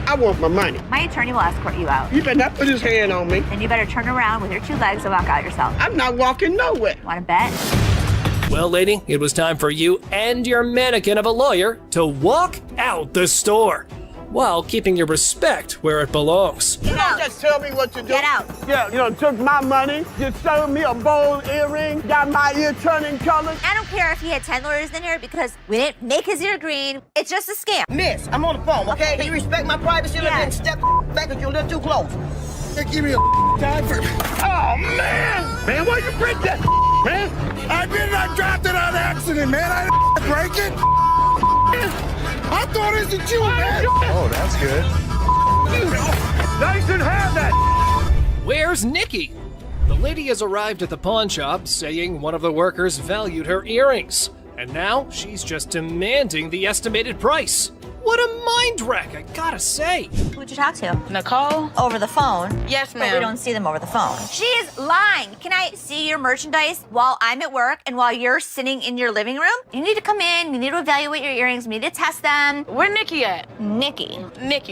I want my money. My attorney will escort you out. You better not put his hand on me. Then you better turn around with your 2 legs and walk out yourself. I'm not walking nowhere. Want to bet? Well, lady, it was time for you and your mannequin of a lawyer to walk out the store while keeping your respect where it belongs. You don't just tell me what to do. Get out. Yeah, took my money, just sold me a bold earring, got my ear turning colors. I don't care if he had 10 lawyers in here because we didn't make his ear green. It's just a scam. Miss, I'm on the phone, okay? Can you respect my privacy and step back if you're a little too close? Give me a time for. Oh, man! Man, why you break that, man? I did not drop it on accident, man. I didn't break it. I thought it was you, man. Oh, that's good. They should have that. Where's Nikki? The lady has arrived at the pawn shop saying one of the workers valued her earrings, and now she's just demanding the estimated price. What a mind wreck, I gotta say. Who'd you talk to? Nicole? Over the phone. Yes, But ma'am. we don't see them over the phone. She is lying. Can I see your merchandise while I'm at work and while you're sitting in your living room? You need to come in, you need to evaluate your earrings, we need to test them. Where Nikki at? Nikki.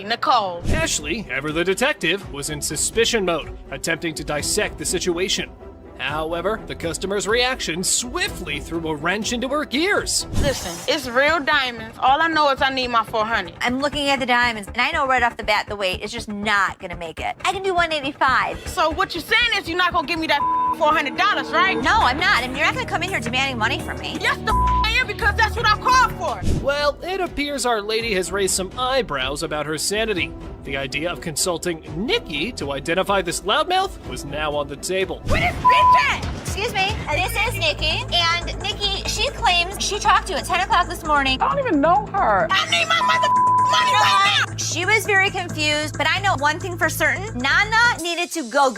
Nicole. Ashley, ever the detective, was in suspicion mode, attempting to dissect the situation. However, the customer's reaction swiftly threw a wrench into her gears. Listen, it's real diamonds. All I know is I need my 400. I'm looking at the diamonds, and I know right off the bat the weight is just not gonna make it. I can do 185. So what you're saying is you're not gonna give me that $400, right? No, I'm not. And you're not gonna come in here demanding money from me. Yes, I am, because that's what I called for. Well, it appears our lady has raised some eyebrows about her sanity. The idea of consulting Nikki to identify this loudmouth was now on the table. Where this bitch at? Excuse me, this is Nikki. And Nikki, she claims she talked to you at 10 o'clock this morning. I don't even know her. I need my money right now. She was very confused, but I know one thing for certain. Nana needed to go.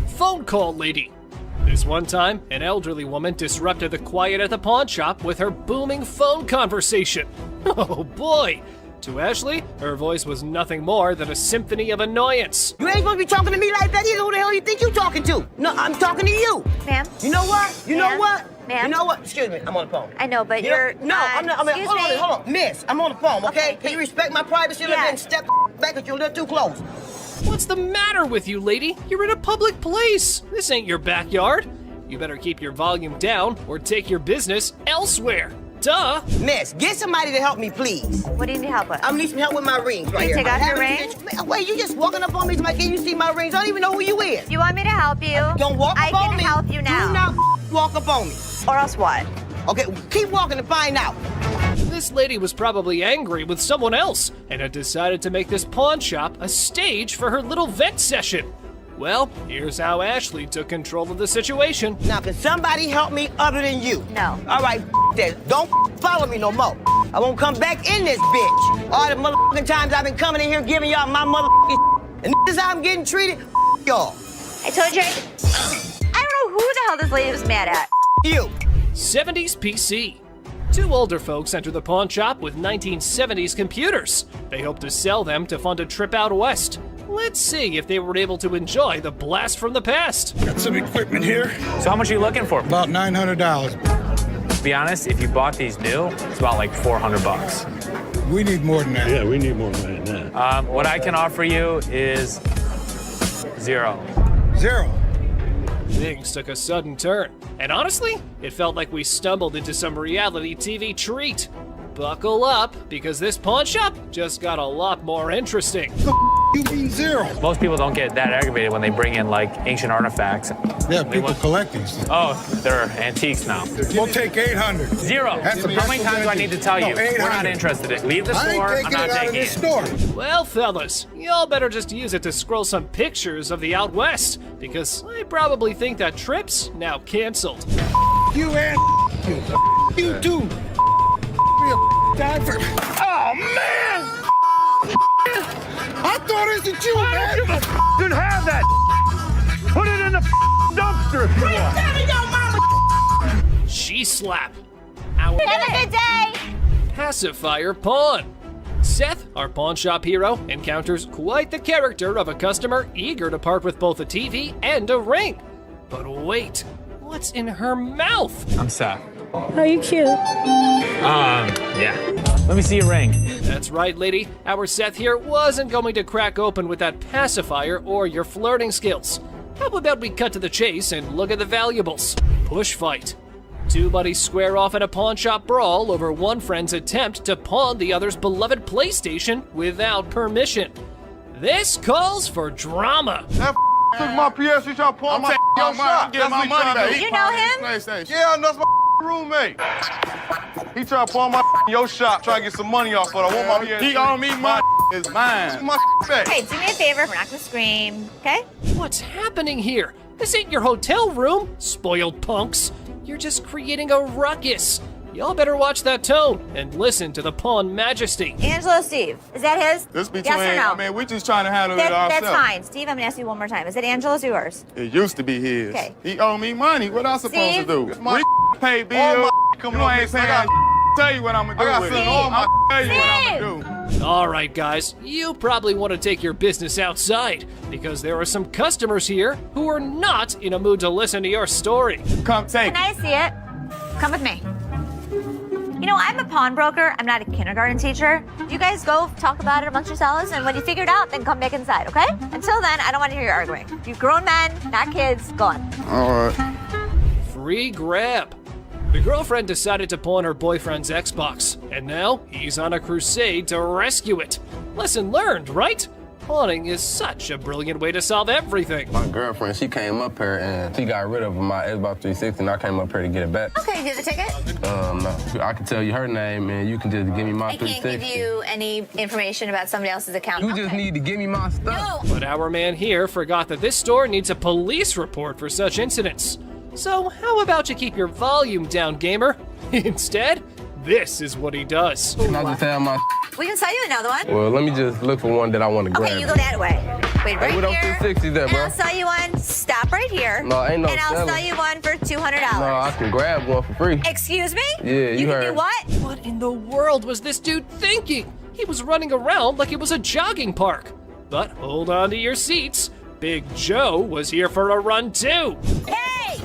Phone call lady. This one time, an elderly woman disrupted the quiet at the pawn shop with her booming phone conversation. Oh boy! To Ashley, her voice was nothing more than a symphony of annoyance. You ain't supposed to be talking to me like that either. Who the hell you think you talking to? No, I'm talking to you. Ma'am? You know what? You know what? Ma'am? You know what? Excuse me, I'm on the phone. I know, but You know- you're... No, I'm not. excuse me. Hold on. Miss, I'm on the phone, okay? Okay, Can you respect my privacy a little Yeah. bit and step back because you're a little too close? What's the matter with you, lady? You're in a public place. This ain't your backyard. You better keep your volume down or take your business elsewhere. Duh! Miss, get somebody to help me, please. What do you need help with? I need some help with my rings right Can you here. take off your I'm having ring? to get- Wait, you just walking up on me like, can you see my rings? I don't even know who you is. You want me to help you? Don't walk I up on can me. help you now. Do not walk up on me. Or else what? Okay, keep walking to find out. This lady was probably angry with someone else and had decided to make this pawn shop a stage for her little vent session. Well, here's how Ashley took control of the situation. Now, can somebody help me other than you? No. All right, that. Don't follow me no more. I won't come back in this bitch. All the motherfucking times I've been coming in here giving y'all my motherfucking and this is how I'm getting treated. Y'all. I told you. I don't know who the hell this lady was mad at. You. 70s PC. Two older folks enter the pawn shop with 1970s computers. They hope to sell them to fund a trip out west. Let's see if they were able to enjoy the blast from the past. Got some equipment here. So how much are you looking for? About $900. To be honest, if you bought these new, it's about like $400. We need more than that. Yeah, we need more than that. What I can offer you is $0. Things took a sudden turn, and honestly, it felt like we stumbled into some reality TV treat. Buckle up, because this pawn shop just got a lot more interesting. You mean $0? Most people don't get that aggravated when they bring in like ancient artifacts. Yeah, people collect these. Oh, they're antiques now. We'll take 800. $0. That's How many times do I need to tell you? No, 800. We're not interested. Leave the store. I ain't taking I'm not it out of taking this it. store. Well, fellas, y'all better just use it to scroll some pictures of the out west, because I probably think that trip's now canceled. You and you. You too. Diver. Oh, man! I thought it was you, man! You can have that! Put it in the dumpster if you want! She slap. Our Have a good day. pacifier pawn. Seth, our pawn shop hero, encounters quite the character of a customer eager to part with both a TV and a ring. But wait, what's in her mouth? I'm Seth. Are you cute? Yeah. Let me see your ring. That's right, lady. Our Seth here wasn't going to crack open with that pacifier or your flirting skills. How about we cut to the chase and look at the valuables? Push fight. Two buddies square off in a pawn shop brawl over one friend's attempt to pawn the other's beloved PlayStation without permission. This calls for drama. That took my PS3 trying to pawn my shop. Get my money back. You know him? Yeah, that's my roommate. He tried to pawn my your shop, trying to get some money off, but I want my PS3. He owe me money. It's mine. My back. Hey, do me a favor. We're not gonna scream, okay? What's happening here? This ain't your hotel room, spoiled punks. You're just creating a ruckus. Y'all better watch that tone and listen to the pawn majesty. Angelo, Steve, is that his? This between, yes or no? I mean, we just trying to handle it ourselves. That's fine. Steve, I'm gonna ask you one more time. Is it Angelo's or yours? It used to be his. Okay. He owe me money. What I supposed Steve? to do? My pay bill. Coming on ain't paying. Tell you what I'm gonna do. I got send all my. Tell you what I'm gonna do. All right, guys, you probably want to take your business outside because there are some customers here who are not in a mood to listen to your story. Come take Can I see it? Come with me. You know, I'm a pawnbroker. I'm not a kindergarten teacher. You guys go talk about it amongst yourselves, and when you figure it out, then come back inside, okay? Until then, I don't want to hear you arguing. You grown men, not kids, go on. All right. Free grab. The girlfriend decided to pawn her boyfriend's Xbox, and now he's on a crusade to rescue it. Lesson learned, right? Pawning is such a brilliant way to solve everything. My girlfriend, she came up here and she got rid of my Xbox 360 and I came up here to get it back. Okay, you get the ticket? No. I can tell you her name and you can just give me my I 360. can't give you any information about somebody else's account. You just need to give me my stuff. No. But our man here forgot that this store needs a police report for such incidents. So how about you keep your volume down, gamer? Instead, this is what he does. Can I just have my? We can sell you another one. Well, let me just look for one that I want to grab. Okay, you go that way. Wait, right Hey, what here. up 260 there, and bro? I'll sell you one. Stop right here. No, ain't no And I'll selling. sell you one for $200. No, I can grab one for free. Excuse me? Yeah, you can heard. do what? What in the world was this dude thinking? He was running around like it was a jogging park. But hold on to your seats. Big Joe was here for a run too. Hey!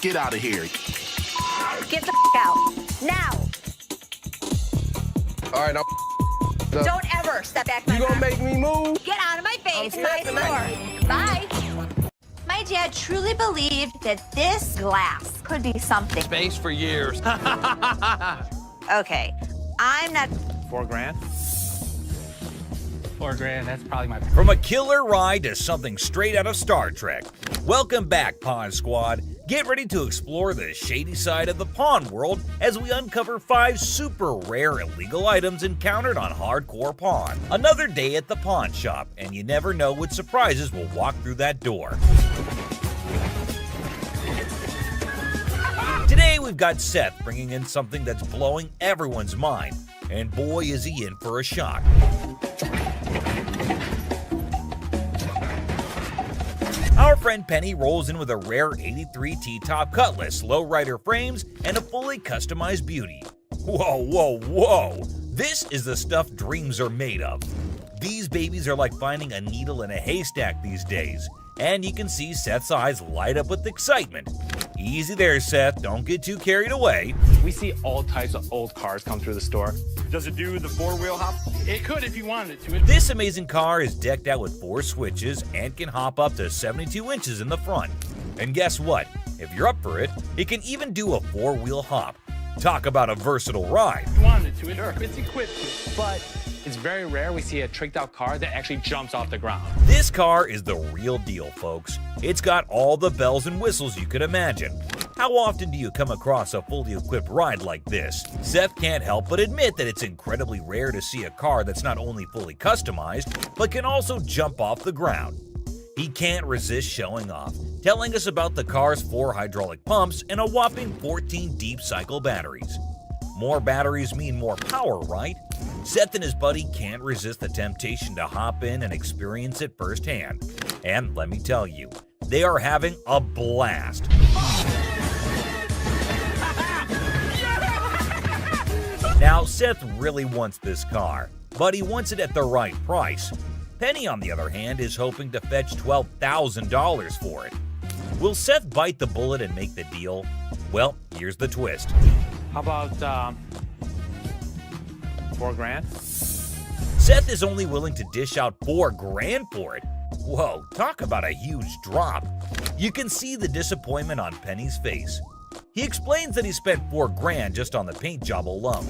Get out of here. Get the out. Now. All right, Don't ever step back my You gonna car. make me move? Get out of my face. I'm My stepping store. Bye. My dad truly believed that this glass could be something. Space for years. Okay, I'm not. $4 grand. $4 grand, that's probably my. From a killer ride to something straight out of Star Trek. Welcome back, Pawn Squad. Get ready to explore the shady side of the pawn world as we uncover 5 super rare illegal items encountered on Hardcore Pawn. Another day at the pawn shop, and you never know what surprises will walk through that door. Today we've got Seth bringing in something that's blowing everyone's mind, and boy is he in for a shock. Our friend Penny rolls in with a rare 83 T-top Cutlass, lowrider frames, and a fully customized beauty. Whoa, whoa, whoa! This is the stuff dreams are made of. These babies are like finding a needle in a haystack these days, and you can see Seth's eyes light up with excitement. Easy there, Seth, don't get too carried away. We see all types of old cars come through the store. Does it do the 4-wheel hop? It could if you wanted it to. This amazing car is decked out with 4 switches and can hop up to 72 inches in the front. And guess what? If you're up for it, it can even do a 4-wheel hop. Talk about a versatile ride. If you wanted it to, Sure. it's equipped to. But it's very rare we see a tricked out car that actually jumps off the ground. This car is the real deal, folks. It's got all the bells and whistles you could imagine. How often do you come across a fully equipped ride like this? Seth can't help but admit that it's incredibly rare to see a car that's not only fully customized, but can also jump off the ground. He can't resist showing off, telling us about the car's 4 hydraulic pumps and a whopping 14 deep cycle batteries. More batteries mean more power, right? Seth and his buddy can't resist the temptation to hop in and experience it firsthand. And let me tell you, they are having a blast. Now, Seth really wants this car, but he wants it at the right price. Penny, on the other hand, is hoping to fetch $12,000 for it. Will Seth bite the bullet and make the deal? Well, here's the twist. How about $4 grand? Seth is only willing to dish out $4 grand for it. Whoa, talk about a huge drop. You can see the disappointment on Penny's face. He explains that he spent $4 grand just on the paint job alone.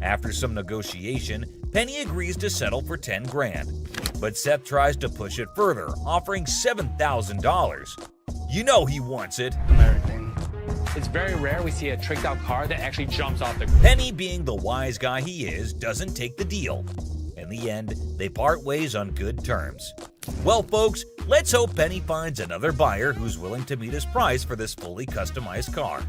After some negotiation, Penny agrees to settle for 10 grand. But Seth tries to push it further, offering $7,000. You know he wants it. Everything. It's very rare we see a tricked out car that actually jumps off the ground. Penny, being the wise guy he is, doesn't take the deal. In the end, they part ways on good terms. Well, folks, let's hope Penny finds another buyer who's willing to meet his price for this fully customized car.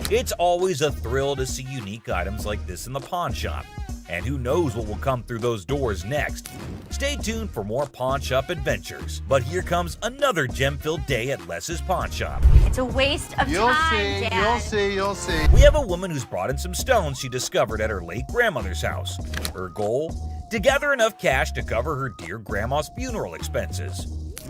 It's always a thrill to see unique items like this in the pawn shop. And who knows what will come through those doors next. Stay tuned for more pawn shop adventures. But here comes another gem-filled day at Les's Pawn Shop. It's a waste of time, Dad. You'll see. We have a woman who's brought in some stones she discovered at her late grandmother's house. Her goal? To gather enough cash to cover her dear grandma's funeral expenses.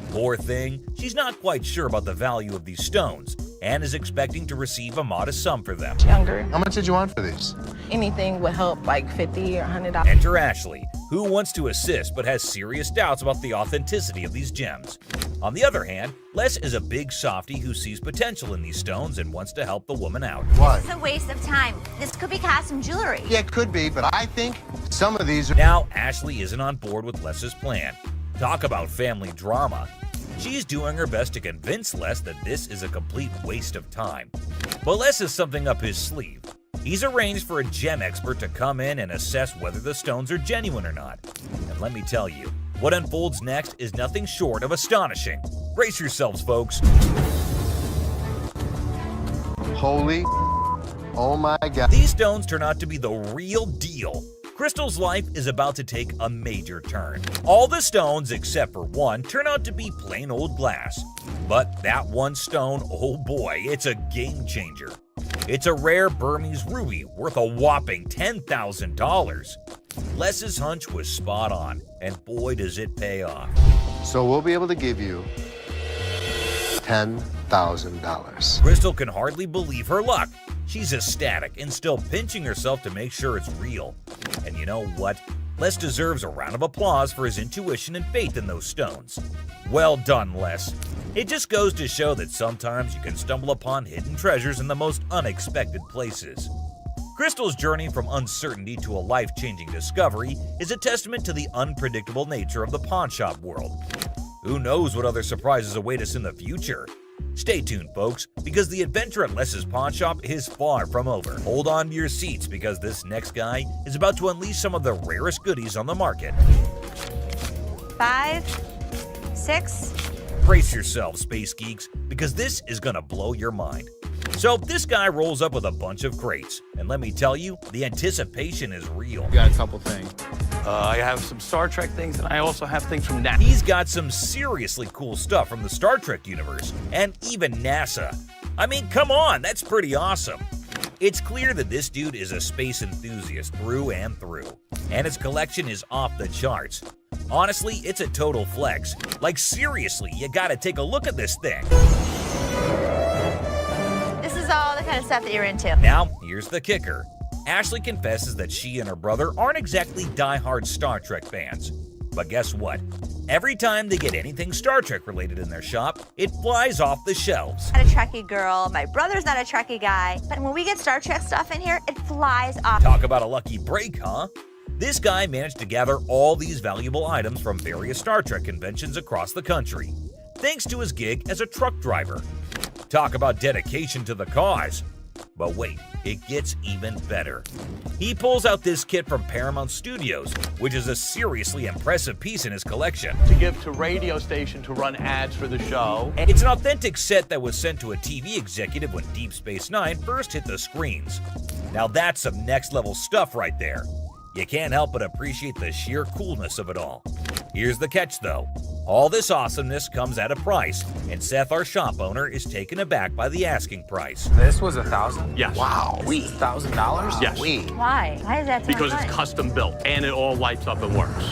Poor thing, she's not quite sure about the value of these stones and is expecting to receive a modest sum for them. Younger. How much did you want for these? Anything would help, like $50 or $100. Enter Ashley, who wants to assist but has serious doubts about the authenticity of these gems. On the other hand, Les is a big softie who sees potential in these stones and wants to help the woman out. What? It's a waste of time. This could be custom jewelry. Yeah, it could be, but I think some of these are... Now, Ashley isn't on board with Les's plan. Talk about family drama. She's doing her best to convince Les that this is a complete waste of time. But Les has something up his sleeve. He's arranged for a gem expert to come in and assess whether the stones are genuine or not. And let me tell you, What unfolds next is nothing short of astonishing. Brace yourselves, folks. Holy, oh my God. These stones turn out to be the real deal. Crystal's life is about to take a major turn. All the stones, except for one, turn out to be plain old glass. But that one stone, oh boy, it's a game changer. It's a rare Burmese ruby worth a whopping $10,000. Les's hunch was spot on, and boy does it pay off. So we'll be able to give you $10,000. Crystal can hardly believe her luck. She's ecstatic and still pinching herself to make sure it's real. And you know what? Les deserves a round of applause for his intuition and faith in those stones. Well done, Les. It just goes to show that sometimes you can stumble upon hidden treasures in the most unexpected places. Crystal's journey from uncertainty to a life-changing discovery is a testament to the unpredictable nature of the pawnshop world. Who knows what other surprises await us in the future? Stay tuned, folks, because the adventure at Les's pawn shop is far from over. Hold on to your seats because this next guy is about to unleash some of the rarest goodies on the market. 5, 6. Brace yourselves, space geeks, because this is gonna blow your mind. So this guy rolls up with a bunch of crates, and let me tell you, the anticipation is real. Got a couple things. I have some Star Trek things, and I also have things from NASA. He's got some seriously cool stuff from the Star Trek universe, and even NASA. I mean, come on, that's pretty awesome. It's clear that this dude is a space enthusiast through and through, and his collection is off the charts. Honestly, it's a total flex. Like seriously, you gotta take a look at this thing. This is all the kind of stuff that you're into. Now, here's the kicker. Ashley confesses that she and her brother aren't exactly die-hard Star Trek fans. But guess what? Every time they get anything Star Trek related in their shop, it flies off the shelves. I'm not a Trekkie girl, my brother's not a Trekkie guy, but when we get Star Trek stuff in here, it flies off. Talk about a lucky break, huh? This guy managed to gather all these valuable items from various Star Trek conventions across the country, thanks to his gig as a truck driver. Talk about dedication to the cause. But wait, it gets even better. He pulls out this kit from Paramount Studios, which is a seriously impressive piece in his collection. To give to radio station to run ads for the show. It's an authentic set that was sent to a TV executive when Deep Space Nine first hit the screens. Now that's some next level stuff right there. You can't help but appreciate the sheer coolness of it all. Here's the catch though. All this awesomeness comes at a price, and Seth, our shop owner, is taken aback by the asking price. This was $1,000? Yes. Wow. $1,000? Yes. Why? Why is that so Because much? it's custom built and it all lights up and works.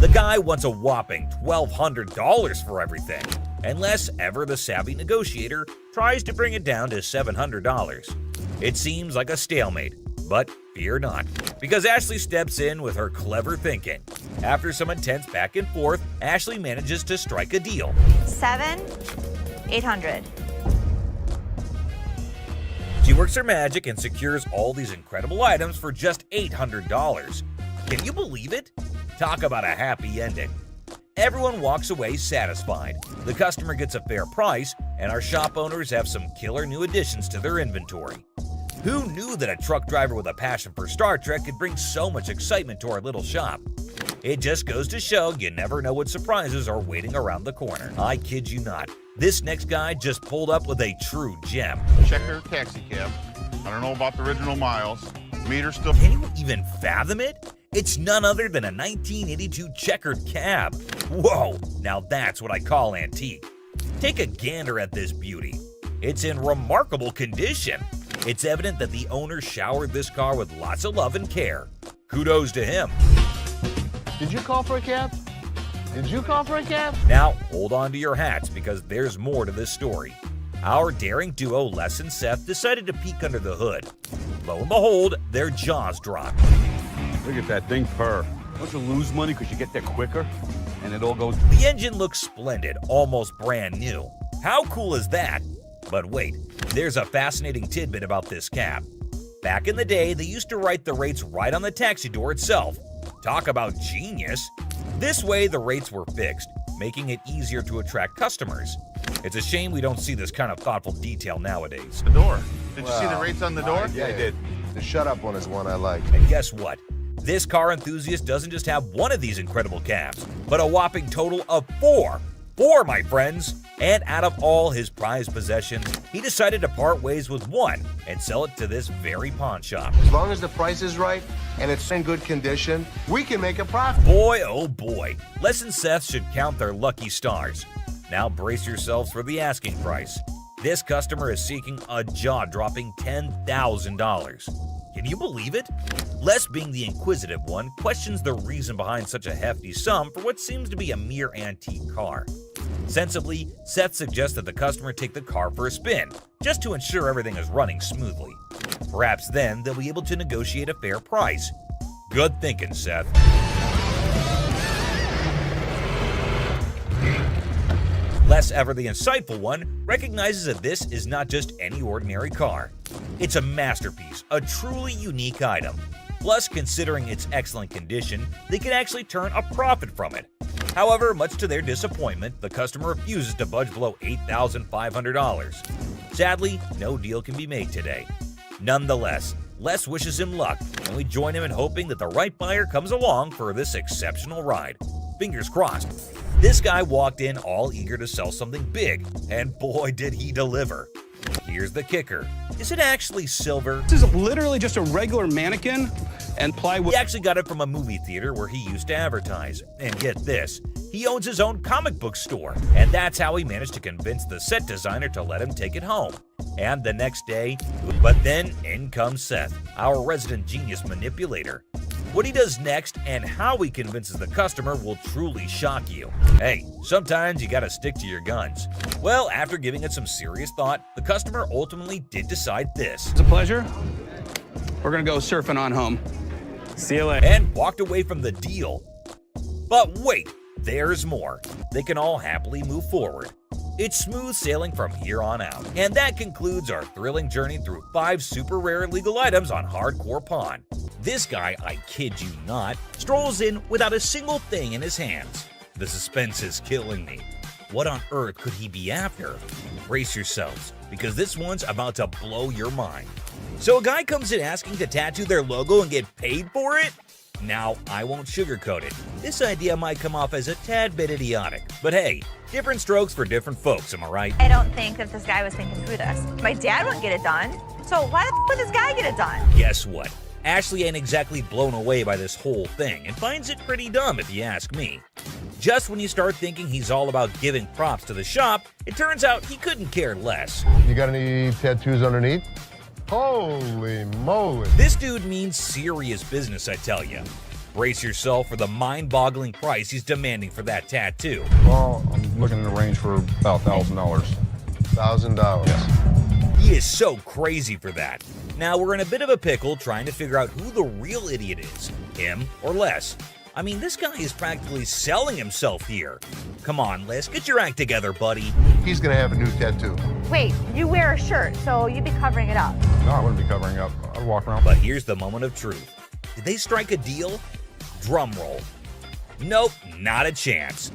The guy wants a whopping $1,200 for everything, unless ever the savvy negotiator tries to bring it down to $700. It seems like a stalemate, but fear not, because Ashley steps in with her clever thinking. After some intense back and forth, Ashley manages to strike a deal. 7,800. She works her magic and secures all these incredible items for just $800. Can you believe it? Talk about a happy ending. Everyone walks away satisfied. The customer gets a fair price, and our shop owners have some killer new additions to their inventory. Who knew that a truck driver with a passion for Star Trek could bring so much excitement to our little shop? It just goes to show you never know what surprises are waiting around the corner. I kid you not. This next guy just pulled up with a true gem. Checker taxi cab. I don't know about the original miles. Meter still. Can you even fathom it? It's none other than a 1982 checkered cab. Whoa, now that's what I call antique. Take a gander at this beauty. It's in remarkable condition. It's evident that the owner showered this car with lots of love and care. Kudos to him. Did you call for a cab? Did you call for a cab? Now, hold on to your hats because there's more to this story. Our daring duo, Les and Seth, decided to peek under the hood. Lo and behold, their jaws dropped. Look at that thing purr. Don't you lose money because you get there quicker? And it all goes... The engine looks splendid, almost brand new. How cool is that? But wait, there's a fascinating tidbit about this cab. Back in the day, they used to write the rates right on the taxi door itself. Talk about genius. This way, the rates were fixed, making it easier to attract customers. It's a shame we don't see this kind of thoughtful detail nowadays. The door. Did you see the rates on the door? Yeah, I did. The shut up one is one I like. And guess what? This car enthusiast doesn't just have one of these incredible cabs, but a whopping total of 4. 4, my friends! And out of all his prized possessions, he decided to part ways with one and sell it to this very pawn shop. As long as the price is right and it's in good condition, we can make a profit. Boy, oh boy, Les and Seth should count their lucky stars. Now brace yourselves for the asking price. This customer is seeking a jaw-dropping $10,000. Can you believe it? Les, being the inquisitive one, questions the reason behind such a hefty sum for what seems to be a mere antique car. Sensibly, Seth suggests that the customer take the car for a spin, just to ensure everything is running smoothly. Perhaps then they'll be able to negotiate a fair price. Good thinking, Seth. Les, ever the insightful one, recognizes that this is not just any ordinary car. It's a masterpiece, a truly unique item. Plus, considering its excellent condition, they can actually turn a profit from it. However, much to their disappointment, the customer refuses to budge below $8,500. Sadly, no deal can be made today. Nonetheless, Les wishes him luck, and we join him in hoping that the right buyer comes along for this exceptional ride. Fingers crossed. This guy walked in all eager to sell something big, and boy did he deliver. Here's the kicker. Is it actually silver? This is literally just a regular mannequin and plywood. He actually got it from a movie theater where he used to advertise. And get this, he owns his own comic book store. And that's how he managed to convince the set designer to let him take it home. And the next day, but then in comes Seth, our resident genius manipulator. What he does next and how he convinces the customer will truly shock you. Hey, sometimes you gotta stick to your guns. Well, after giving it some serious thought, the customer ultimately did decide this. It's a pleasure. We're gonna go surfing on home. See you later. And walked away from the deal. But wait, there's more. They can all happily move forward. It's smooth sailing from here on out. And that concludes our thrilling journey through 5 super rare illegal items on Hardcore Pawn. This guy, I kid you not, strolls in without a single thing in his hands. The suspense is killing me. What on earth could he be after? Brace yourselves, because this one's about to blow your mind. So a guy comes in asking to tattoo their logo and get paid for it? Now, I won't sugarcoat it. This idea might come off as a tad bit idiotic, but hey, different strokes for different folks, am I right? I don't think that this guy was thinking through this. My dad wouldn't get it done, so why the would this guy get it done? Guess what? Ashley ain't exactly blown away by this whole thing and finds it pretty dumb if you ask me. Just when you start thinking he's all about giving props to the shop, it turns out he couldn't care less. You got any tattoos underneath? Holy moly. This dude means serious business, I tell you. Brace yourself for the mind-boggling price he's demanding for that tattoo. Well, I'm looking in the range for about $1,000. $1,000. Yes. He is so crazy for that. Now we're in a bit of a pickle trying to figure out who the real idiot is, him or Les. I mean, this guy is practically selling himself here. Come on, Les, get your act together, buddy. He's gonna have a new tattoo. Wait, you wear a shirt, so you'd be covering it up. No, I wouldn't be covering up. I'd walk around. But here's the moment of truth. Did they strike a deal? Drum roll. Nope, not a chance.